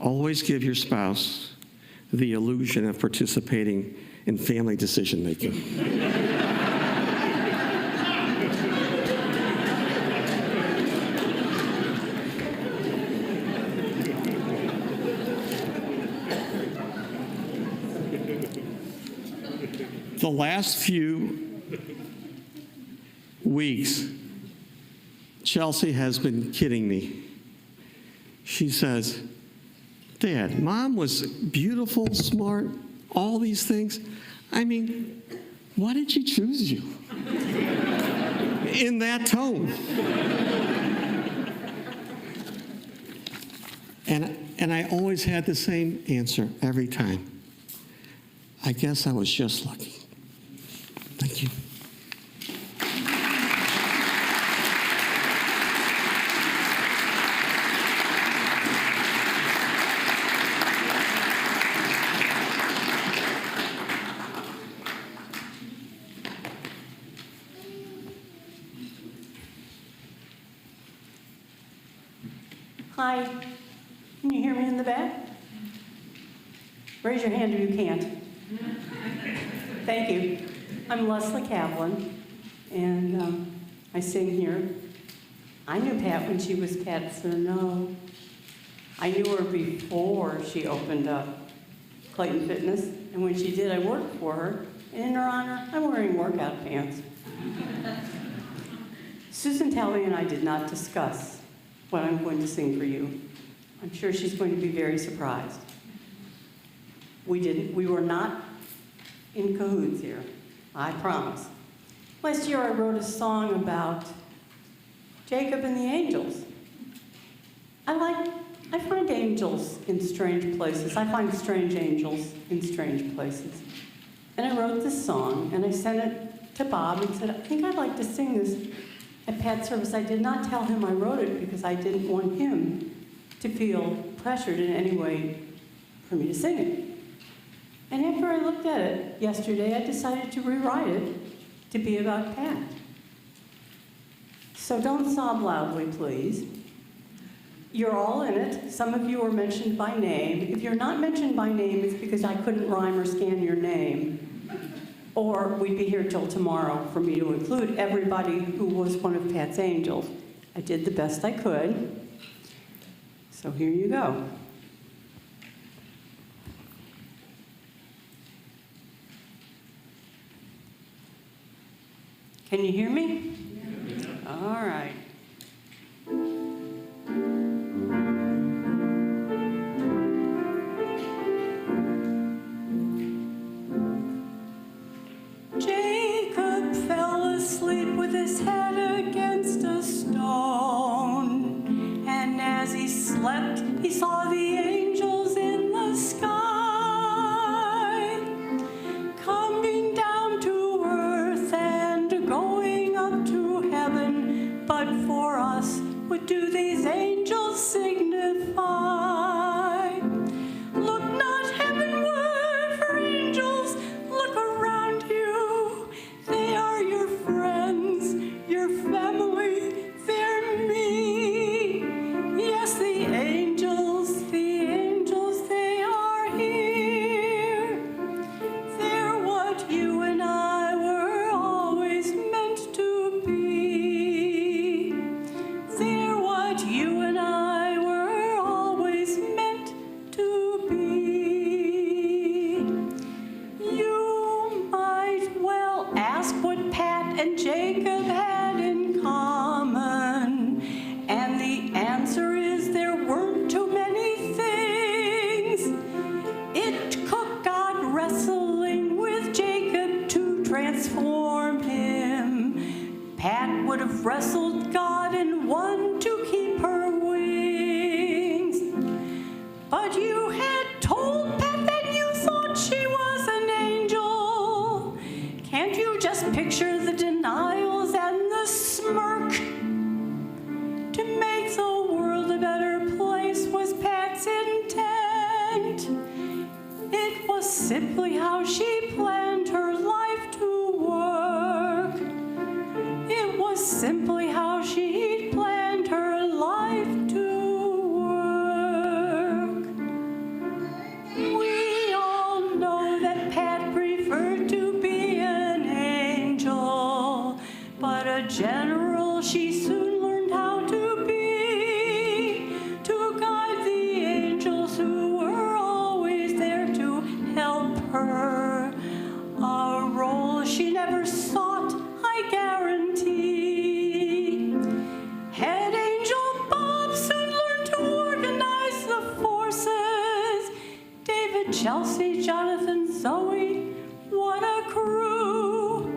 always give your spouse the illusion of participating in family decision making. The last few weeks, Chelsea has been kidding me. She says, "Dad, Mom was beautiful, smart, all these things. I mean, why did she choose you?" In that tone. And I always had the same answer every time. I guess I was just lucky. Thank you. Hi, can you hear me in the back? Raise your hand if you can't. Thank you. I'm Leslie Kaplan, and I sing here. I knew Pat when she was Pat Cerno. I knew her before she opened up Clayton Fitness, and when she did, I worked for her. And in her honor, I'm wearing workout pants. Susan Talby and I did not discuss what I'm going to sing for you. I'm sure she's going to be very surprised. We were not in cahoots here, I promise. Last year I wrote a song about Jacob and the angels. I find angels in strange places. I find strange angels in strange places. And I wrote this song, and I sent it to Bob and said, I think I'd like to sing this at Pat's service. I did not tell him I wrote it because I didn't want him to feel pressured in any way for me to sing it. And after I looked at it yesterday, I decided to rewrite it to be about Pat. So don't sob loudly, please. You're all in it. Some of you are mentioned by name. If you're not mentioned by name, it's because I couldn't rhyme or scan your name. Or we'd be here till tomorrow for me to include everybody who was one of Pat's angels. I did the best I could. So here you go. Can you hear me? All right. Jacob fell asleep with his head against a stone, and as he slept, he saw the angels in the sky. for us, what do these angels signify? Look not heavenward for angels, look around you. They are your friends, your family, they're me. Yes, the angels, they are here. They're what you and I were always meant to be. They're what you and I were always meant to be. You might well ask what Pat and Jacob had in common, and the answer is there weren't too many things. It took God wrestling with Jacob to transform him. Pat would have wrestled God and won to keep her wings. But you had told Pat that you thought she was an angel. Can't you just picture the denials and the smirk? To make the world a better place was Pat's intent. It was simply how she planned her life to work. It was simply how she planned her life to work. We all know that Pat preferred to be an angel, but a general she soon learned how to be, to guide the angels who were always there to help her. A role she never sought, I guarantee. Head Angel Bob soon learned to organize the forces. David, Chelsea, Jonathan, Zoe, what a crew.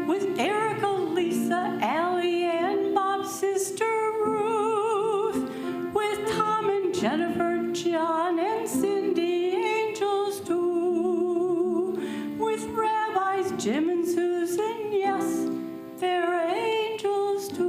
With Erica, Lisa, Allie, and Bob's sister Ruth. With Tom and Jennifer, John, and Cindy, angels too. With Rabbis, Jim and Susan, yes, they're angels too.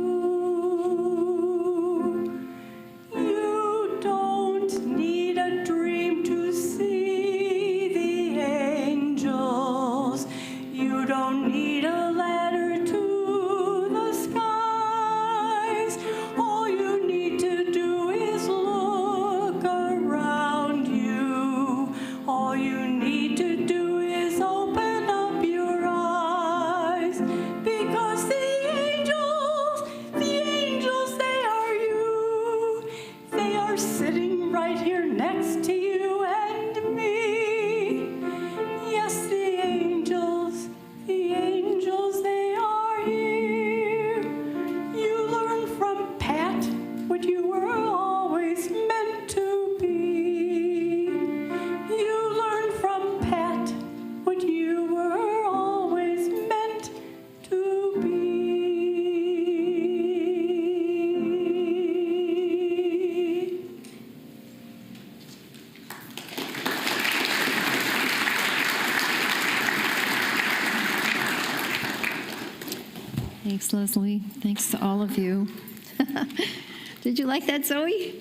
You don't need a dream to see the angels. You don't need a ladder to the skies. All you need to do is look around you. All you need to do is open up your eyes. Because the angels, they are you. They are sitting right here next to you and me. Yes, the angels, they are here. You learn from Pat what you were always meant to be. You learn from Pat what you were always meant to be. Thanks, Leslie. Thanks to all of you. Did you like that, Zoe?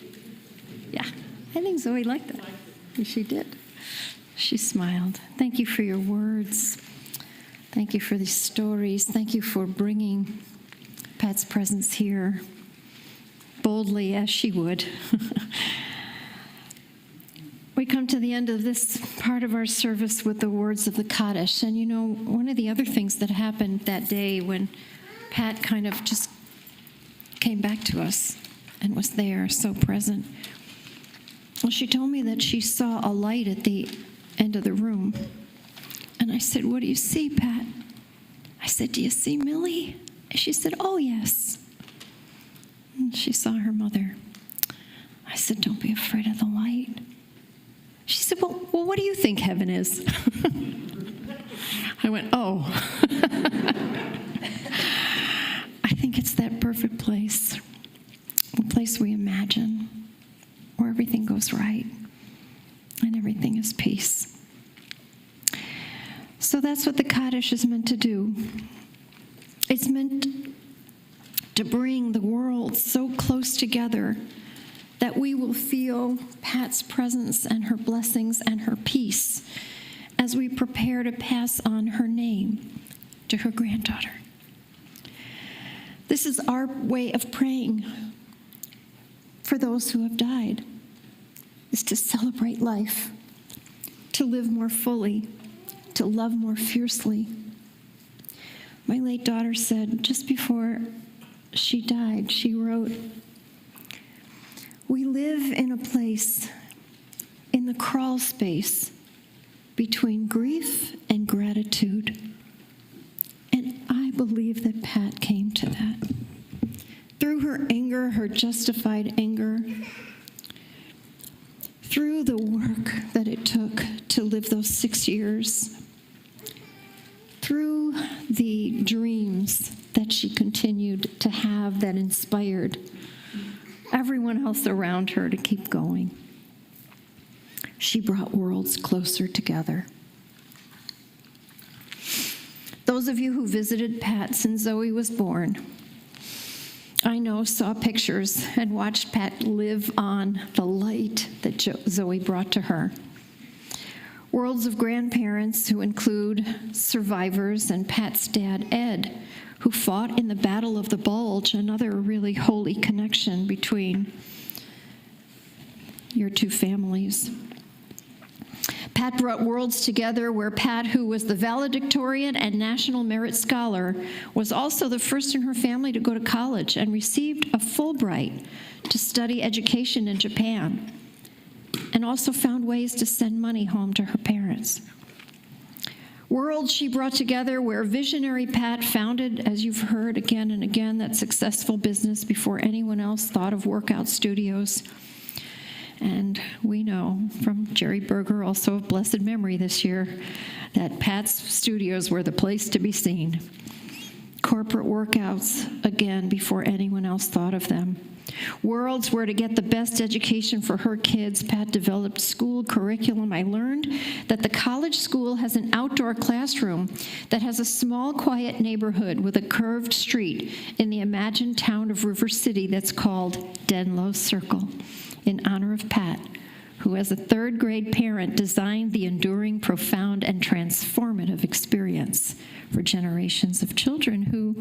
Yeah, I think Zoe liked that. She did. She smiled. Thank you for your words. Thank you for these stories. Thank you for bringing Pat's presence here boldly as she would. We come to the end of this part of our service with the words of the Kaddish. And you know, one of the other things that happened that day when Pat kind of just came back to us and was there, so present. Well, she told me that she saw a light at the end of the room. And I said, "What do you see, Pat?" I said, "Do you see Millie?" And she said, "Oh, yes." And she saw her mother. I said, "Don't be afraid of the light." She said, well, what do you think heaven is?" I went, "Oh." I think it's that perfect place, the place we imagine, where everything goes right and everything is peace. So that's what the Kaddish is meant to do. It's meant to bring the world so close together that we will feel Pat's presence and her blessings and her peace as we prepare to pass on her name to her granddaughter. This is our way of praying for those who have died, is to celebrate life, to live more fully, to love more fiercely. My late daughter said just before she died, she wrote, "We live in a place in the crawl space between grief and gratitude." And I believe that Pat came to that. Through her anger, her justified anger, through the work that it took to live those 6 years, through the dreams that she continued to have that inspired everyone else around her to keep going, she brought worlds closer together. Those of you who visited Pat since Zoe was born, I know, saw pictures and watched Pat live on the light that Zoe brought to her. Worlds of grandparents who include survivors and Pat's dad, Ed, who fought in the Battle of the Bulge, another really holy connection between your two families. Pat brought worlds together where Pat, who was the valedictorian and National Merit Scholar, was also the first in her family to go to college and received a Fulbright to study education in Japan, and also found ways to send money home to her parents. Worlds she brought together where visionary Pat founded, as you've heard again and again, that successful business before anyone else thought of workout studios. And we know from Jerry Berger, also of blessed memory this year, that Pat's studios were the place to be seen. Corporate workouts, again, before anyone else thought of them. Worlds where to get the best education for her kids, Pat developed school curriculum. I learned that the college school has an outdoor classroom that has a small, quiet neighborhood with a curved street in the imagined town of River City that's called Denlow Circle, in honor of Pat, who as a third grade parent designed the enduring, profound, and transformative experience for generations of children who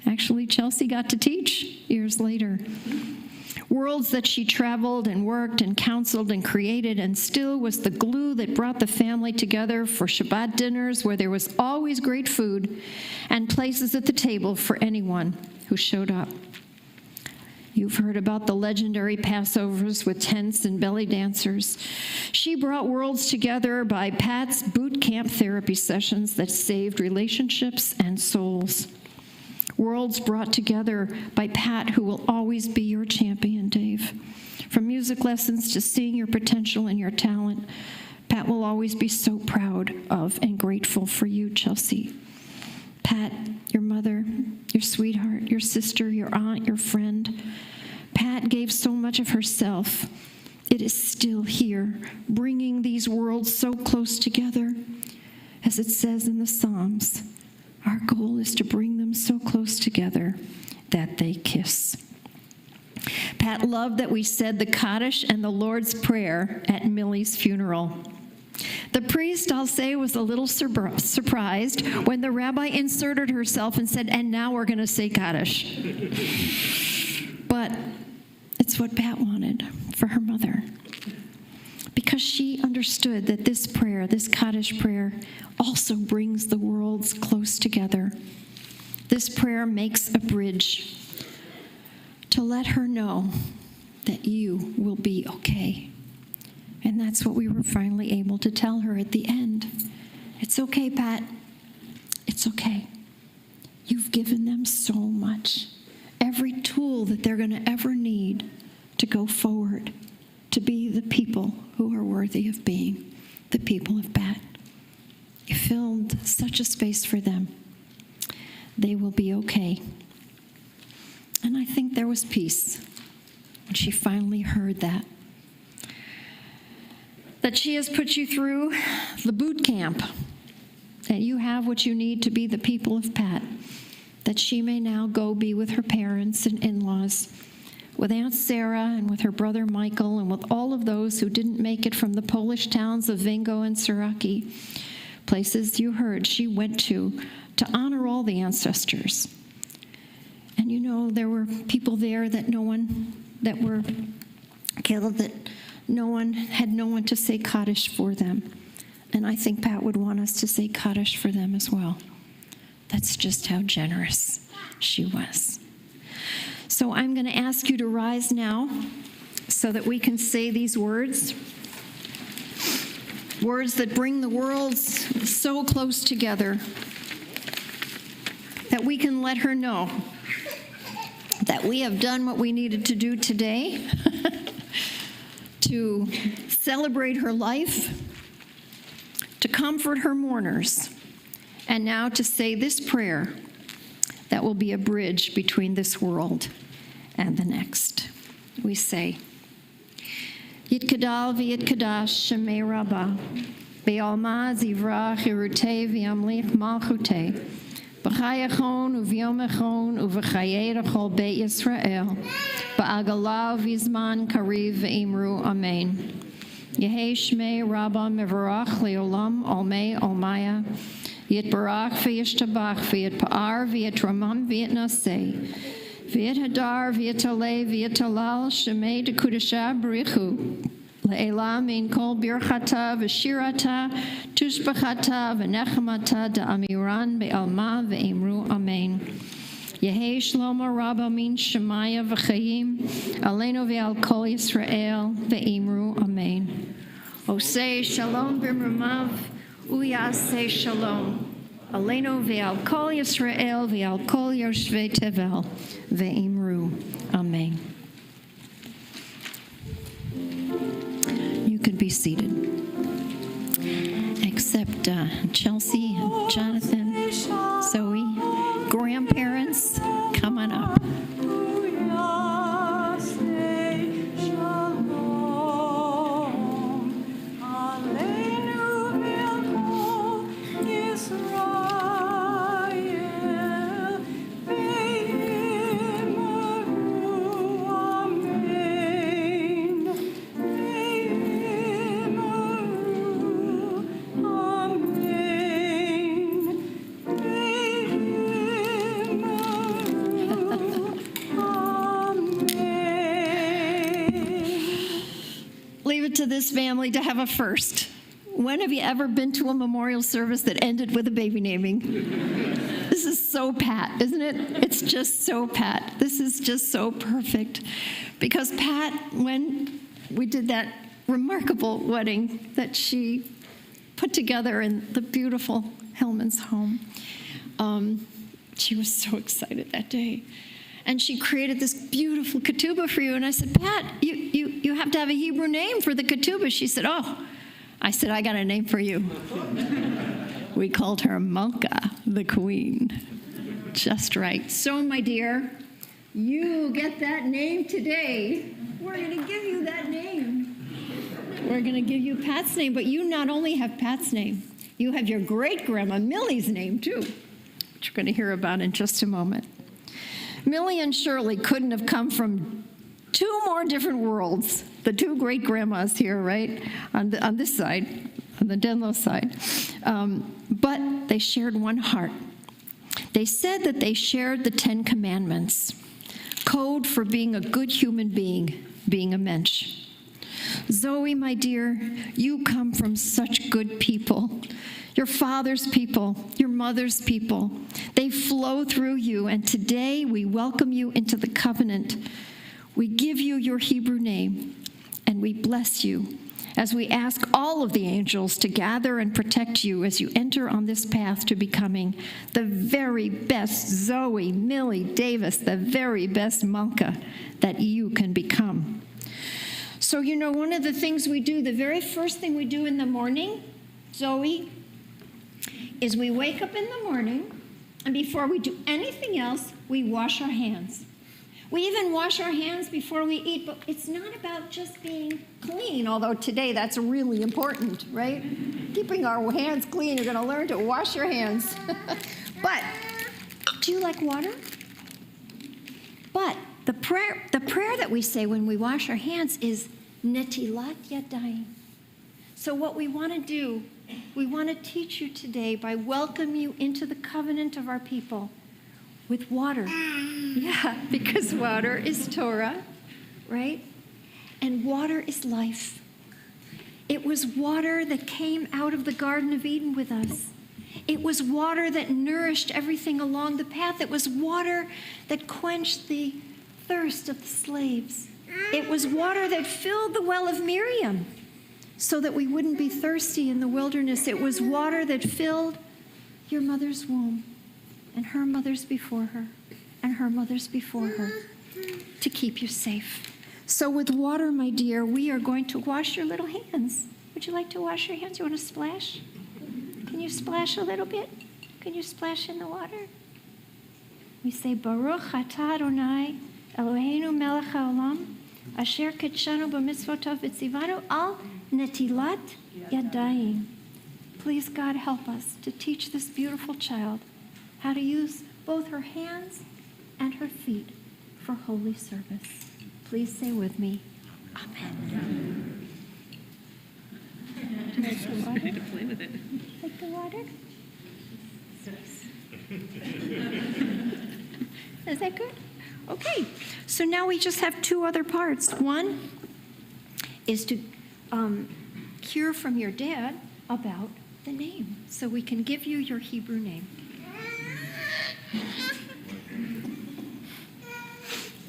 actually Chelsea got to teach years later. Worlds that she traveled and worked and counseled and created, and still was the glue that brought the family together for Shabbat dinners where there was always great food and places at the table for anyone who showed up. You've heard about the legendary Passovers with tents and belly dancers. She brought worlds together by Pat's boot camp therapy sessions that saved relationships and souls. Worlds brought together by Pat, who will always be your champion, Dave. From music lessons to seeing your potential and your talent, Pat will always be so proud of and grateful for you, Chelsea. Pat, your mother, your sweetheart, your sister, your aunt, your friend. Pat gave so much of herself. It is still here, bringing these worlds so close together. As it says in the Psalms, our goal is to bring them so close together that they kiss. Pat loved that we said the Kaddish and the Lord's Prayer at Millie's funeral. The priest, I'll say, was a little surprised when the rabbi inserted herself and said, "And now we're going to say Kaddish." But it's what Pat wanted for her mother, because she understood that this prayer, this Kaddish prayer, also brings the worlds close together. This prayer makes a bridge to let her know that you will be okay. And that's what we were finally able to tell her at the end. It's okay, Pat. It's okay. You've given them so much. Every tool that they're going to ever need to go forward, to be the people who are worthy of being the people of Pat. You filled such a space for them. They will be okay. And I think there was peace when she finally heard that. That she has put you through the boot camp, that you have what you need to be the people of Pat. that she may now go be with her parents and in-laws, with Aunt Sarah and with her brother Michael and with all of those who didn't make it from the Polish towns of Vingo and Syraki, places you heard she went to honor all the ancestors. And you know, there were people there that were killed, that had no one to say Kaddish for them. And I think Pat would want us to say Kaddish for them as well. That's just how generous she was. So I'm going to ask you to rise now so that we can say these words. Words that bring the worlds so close together that we can let her know that we have done what we needed to do today to celebrate her life, to comfort her mourners, and now to say this prayer that will be a bridge between this world and the next. We say, Yitkadal v'yitkadash shemei Rabbah, be'alma zivra chirutei v'yamlich malchutei, b'chayachon u'v'yom echon u'v'chayei rechol beit Yisrael, ba'agala v'zman kariv v'imru amen. Yehei shmei Rabbah mevarach le'olam olmei olmaya, yitbarach v'yishtabach v'yitpa'ar v'yitramam v'yitnaseh, v'yithadar v'yitaleh v'yitalal shemei dekudasha b'richu, le'elam min kol birchata v'shirata tushbachata v'nechamata da'amiran be'alma v'imru amen. Yehei shlomo Rabbah min shemaya v'chayim, aleinu ve'al kol Yisrael ve'imru amen. Osei shalom b'mrumav, uyasei shalom, aleinu ve'al kol Yisrael ve'al kol yoshvei tevel ve'imru amen. You could be seated. Except Chelsea, Jonathan, Zoe, grandparents, come on up. Leave it to this family to have a first. When have you ever been to a memorial service that ended with a baby naming? This is so Pat, isn't it? It's just so Pat. This is just so perfect. Because Pat, when we did that remarkable wedding that she put together in the beautiful Hellman's home, she was so excited that day. And she created this beautiful ketubah for you. And I said, Pat, you have to have a Hebrew name for the ketubah. She said, oh. I said, I got a name for you. We called her Malka, the queen. Just right. So, my dear, you get that name today. We're going to give you that name. We're going to give you Pat's name. But you not only have Pat's name, you have your great-grandma Millie's name, too, which we're going to hear about in just a moment. Millie and Shirley couldn't have come from two more different worlds. The two great-grandmas here, right, on this side, on the Denlow side. But they shared one heart. They said that they shared the 10 Commandments, code for being a good human being a mensch. Zoe, my dear, you come from such good people. Your father's people, your mother's people, they flow through you, and today we welcome you into the covenant. We give you your Hebrew name, and we bless you as we ask all of the angels to gather and protect you as you enter on this path to becoming the very best Zoe, Millie, Davis, the very best Malka that you can become. So, you know, one of the things we do, the very first thing we do in the morning, Zoe, is we wake up in the morning, and before we do anything else, we wash our hands. We even wash our hands before we eat, but it's not about just being clean, although today that's really important, right? Keeping our hands clean, you're going to learn to wash your hands. But Do you like water? But the prayer that we say when we wash our hands is netilat yadayim. So what we want to do, we want to teach you today by welcoming you into the covenant of our people with water. Yeah, because water is Torah, right? And water is life. It was water that came out of the Garden of Eden with us. It was water that nourished everything along the path. It was water that quenched the thirst of the slaves. It was water that filled the well of Miriam so that we wouldn't be thirsty in the wilderness. It was water that filled your mother's womb and her mothers before her and her mothers before her to keep you safe. So with water, my dear, we are going to wash your little hands. Would you like to wash your hands? You want to splash? Can you splash a little bit? Can you splash in the water? We say, Baruch atah Adonai, Eloheinu melech haolam, asher kitshanu b'mitzvotav v'tzivanu al netilat yadayim. Please, God, help us to teach this beautiful child how to use both her hands and her feet for holy service. Please say with me, Amen. Do you like the water? I need to play with it. Like the water? Is that good? Okay. So now we just have two other parts. One is to hear from your dad about the name, so we can give you your Hebrew name.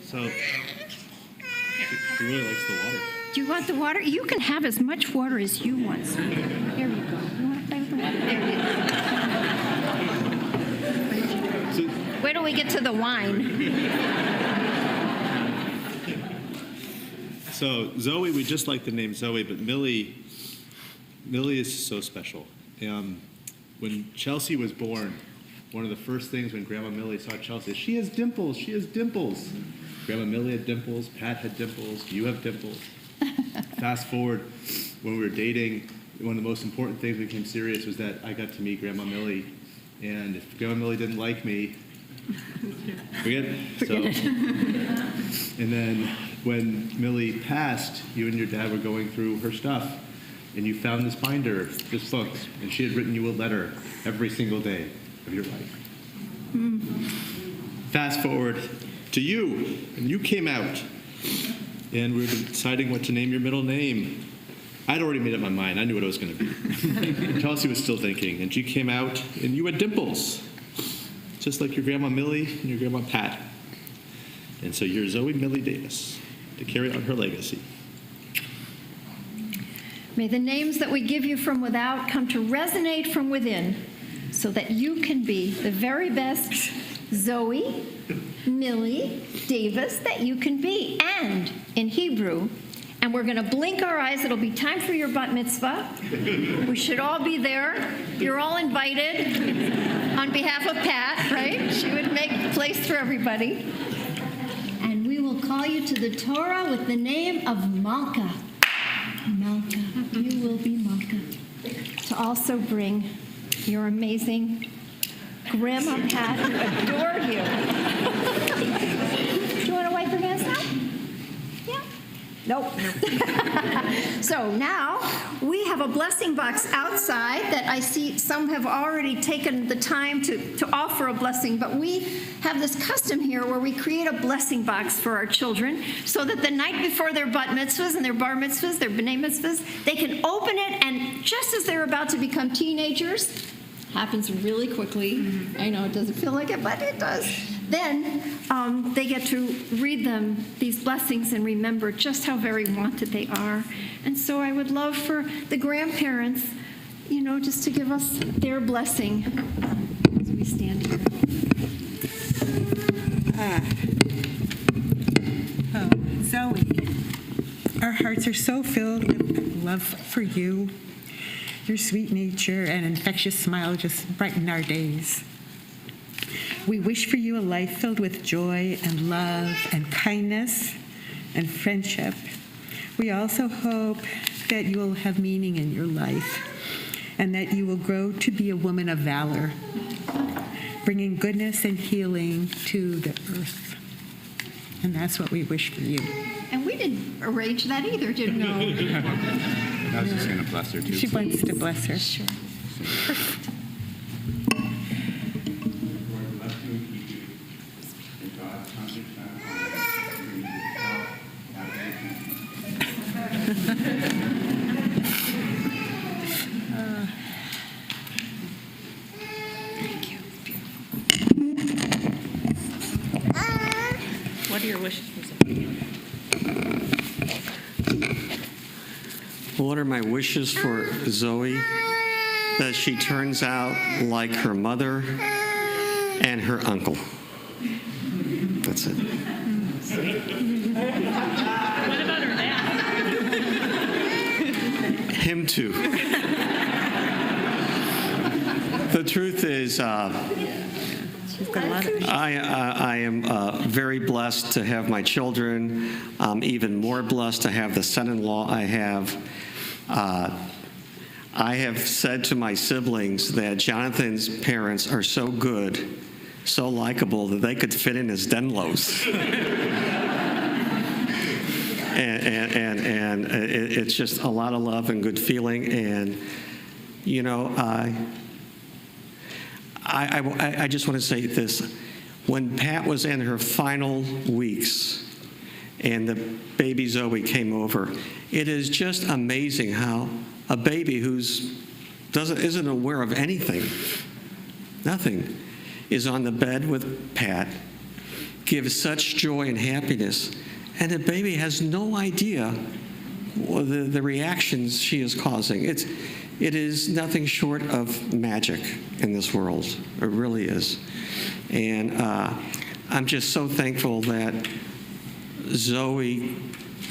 So, he really likes the water. Do you want the water? You can have as much water as you want. So here you go. You want to play with the water? There you go. Wait till we get to the wine. So Zoe, we just like the name Zoe, but Millie is so special. When Chelsea was born, one of the first things when Grandma Millie saw Chelsea, she has dimples, she has dimples. Grandma Millie had dimples, Pat had dimples, you have dimples. Fast forward, when we were dating, one of the most important things that became serious was that I got to meet Grandma Millie. And if Grandma Millie didn't like me, forget it. And then when Millie passed, you and your dad were going through her stuff, and you found this binder, this book, and she had written you a letter every single day of your life. Fast forward to you, and you came out, and we were deciding what to name your middle name. I'd already made up my mind. I knew what it was going to be. Chelsea was still thinking, and she came out, and you had dimples, just like your Grandma Millie and your Grandma Pat. And so you're Zoe Millie Davis, to carry on her legacy. May the names that we give you from without come to resonate from within, so that you can be the very best Zoe Millie Davis that you can be. And in Hebrew, and we're going to blink our eyes. It'll be time for your bat mitzvah. We should all be there. You're all invited on behalf of Pat, right? She would make place for everybody. And we will call you to the Torah with the name of Malka. Malka. You will be Malka. To also bring your amazing Grandma Pat who adore you. Do you want to wipe your hands now? Yeah? Nope. So now we have a blessing box outside that I see some have already taken the time to offer a blessing, but we have this custom here where we create a blessing box for our children so that the night before their bat mitzvahs and their bar mitzvahs, their b'nai mitzvahs, they can open it, and just as they're about to become teenagers, happens really quickly. I know it doesn't feel like it, but it does. Then they get to read them, these blessings, and remember just how very wanted they are. And so I would love for the grandparents, just to give us their blessing as we stand here. Zoe, our hearts are so filled with love for you. Your sweet nature and infectious smile just brighten our days. We wish for you a life filled with joy and love and kindness and friendship. We also hope that you will have meaning in your life and that you will grow to be a woman of valor. bringing goodness and healing to the earth. And that's what we wish for you. And we didn't arrange that either, did we? I was just going to bless her too. She wants to bless her. Sure. Perfect. Lord bless you and keep you. May God constantly shine upon you, bring you health, Thank you. What are your wishes for What are my wishes for Zoe? That she turns out like her mother and her uncle. That's it. What about her dad? Him too. The truth is, She's got a lot of. I am very blessed to have my children. I'm even more blessed to have the son-in-law I have. I have said to my siblings that Jonathan's parents are so good, so likable, that they could fit in as Denlows. and it's just a lot of love and good feeling. And, you know, I just want to say this. When Pat was in her final weeks and the baby Zoe came over, it is just amazing how a baby isn't aware of anything, nothing, is on the bed with Pat, gives such joy and happiness, and the baby has no idea the reactions she is causing. It is nothing short of magic in this world. It really is. And I'm just so thankful that Zoe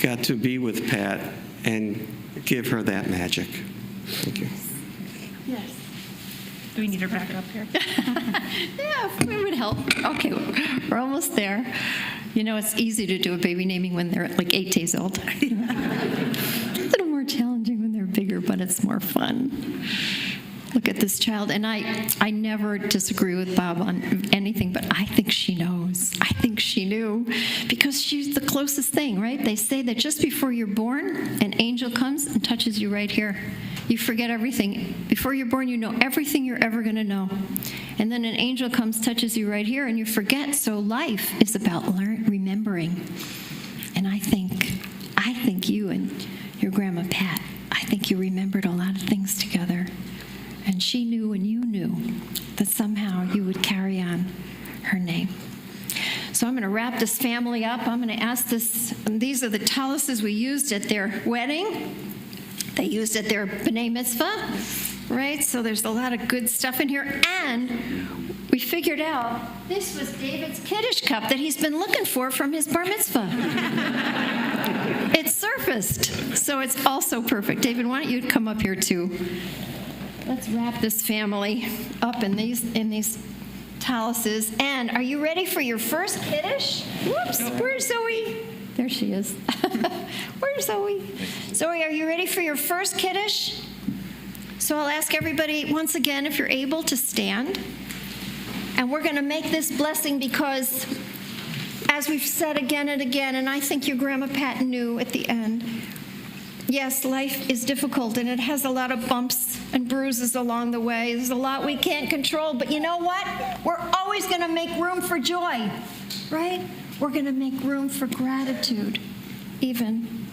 got to be with Pat and give her that magic. Thank you. Yes. Do we need her back up here? Yeah, it would help. Okay, we're almost there. You know, it's easy to do a baby naming when they're like 8 days old. It's a little more challenging when they're bigger, but it's more fun. Look at this child. And I never disagree with Bob on anything, but I think she knows. I think she knew because she's the closest thing, right? They say that just before you're born, an angel comes and touches you right here. You forget everything. Before you're born, you know everything you're ever going to know. And then an angel comes, touches you right here, and you forget. So life is about remembering. And I think you and your grandma Pat, I think you remembered a lot of things together. And she knew and you knew that somehow you would carry on her name. So I'm going to wrap this family up. I'm going to ask this. These are the taluses we used at their wedding. They used at their B'nai Mitzvah, right? So there's a lot of good stuff in here. And we figured out this was David's Kiddush cup that he's been looking for from his Bar Mitzvah. It surfaced, so it's also perfect. David, why don't you come up here too? Let's wrap this family up in these taluses. And are you ready for your first Kiddush? Whoops, where's Zoe? There she is. Where's Zoe? Zoe, are you ready for your first Kiddush? So I'll ask everybody once again, if you're able, to stand. And we're going to make this blessing because, as we've said again and again, and I think your Grandma Pat knew at the end, yes, life is difficult and it has a lot of bumps and bruises along the way. There's a lot we can't control, but you know what? We're always going to make room for joy, right? We're going to make room for gratitude, even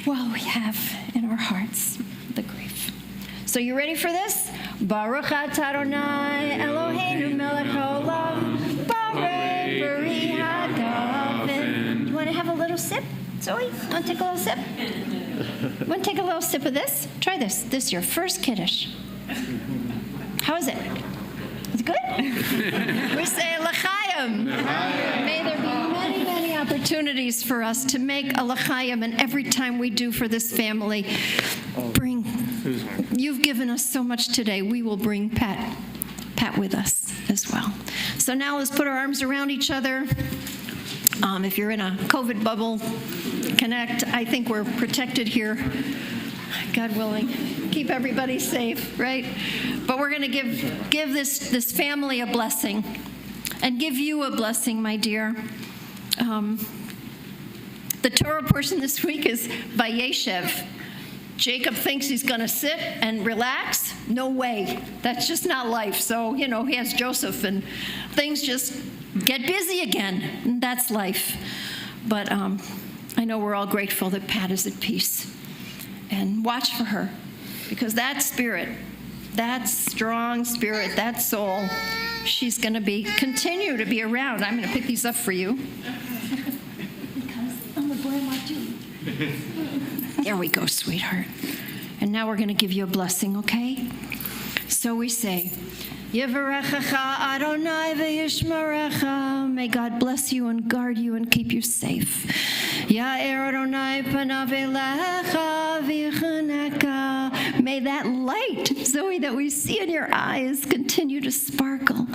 while we have in our hearts the grief. So you ready for this? Baruch atah Adonai Eloheinu melech haolam, borei b'ri hagafen. You want to have a little sip? Zoe, want to take a little sip? Want to take a little sip of this? Try this. This is your first Kiddush. How is it? It's good? We say l'chaim. May there be many, many opportunities for us to make a l'chaim, and every time we do for this family, you've given us so much today. We will bring Pat with us as well. So now let's put our arms around each other. If you're in a COVID bubble, connect. I think we're protected here, God willing. keep everybody safe, right? But we're going to give this family a blessing and give you a blessing, my dear. The Torah portion this week is Vayeshev. Jacob thinks he's going to sit and relax. No way. That's just not life. So, he has Joseph, and things just get busy again. And that's life. But I know we're all grateful that Pat is at peace. And watch for her, because that spirit, that strong spirit, that soul, she's going to continue to be around. I'm going to pick these up for you. Because I'm a grandma too. There we go, sweetheart. And now we're going to give you a blessing, okay? So we say, Yevarechecha Adonai v'yishmerecha. May God bless you and guard you and keep you safe. Ya'er Adonai panav elecha v'yichaneka. May that light, Zoe, that we see in your eyes continue to sparkle.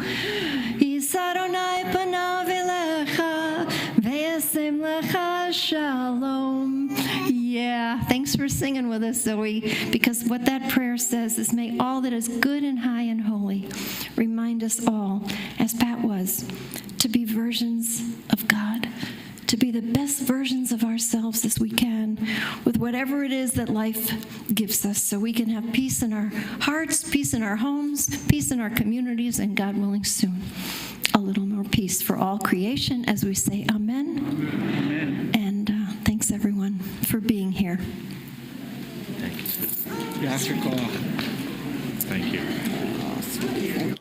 Yisa Adonai panav elecha v'yasem lecha shalom. Yeah, thanks for singing with us, Zoe, because what that prayer says is, may all that is good and high and holy remind us all, as Pat was, to be versions of God, to be the best versions of ourselves as we can with whatever it is that life gives us, so we can have peace in our hearts, peace in our homes, peace in our communities, and God willing soon, a little more peace for all creation as we say amen. Amen. And thanks everyone for being here. Thank you. Thank you.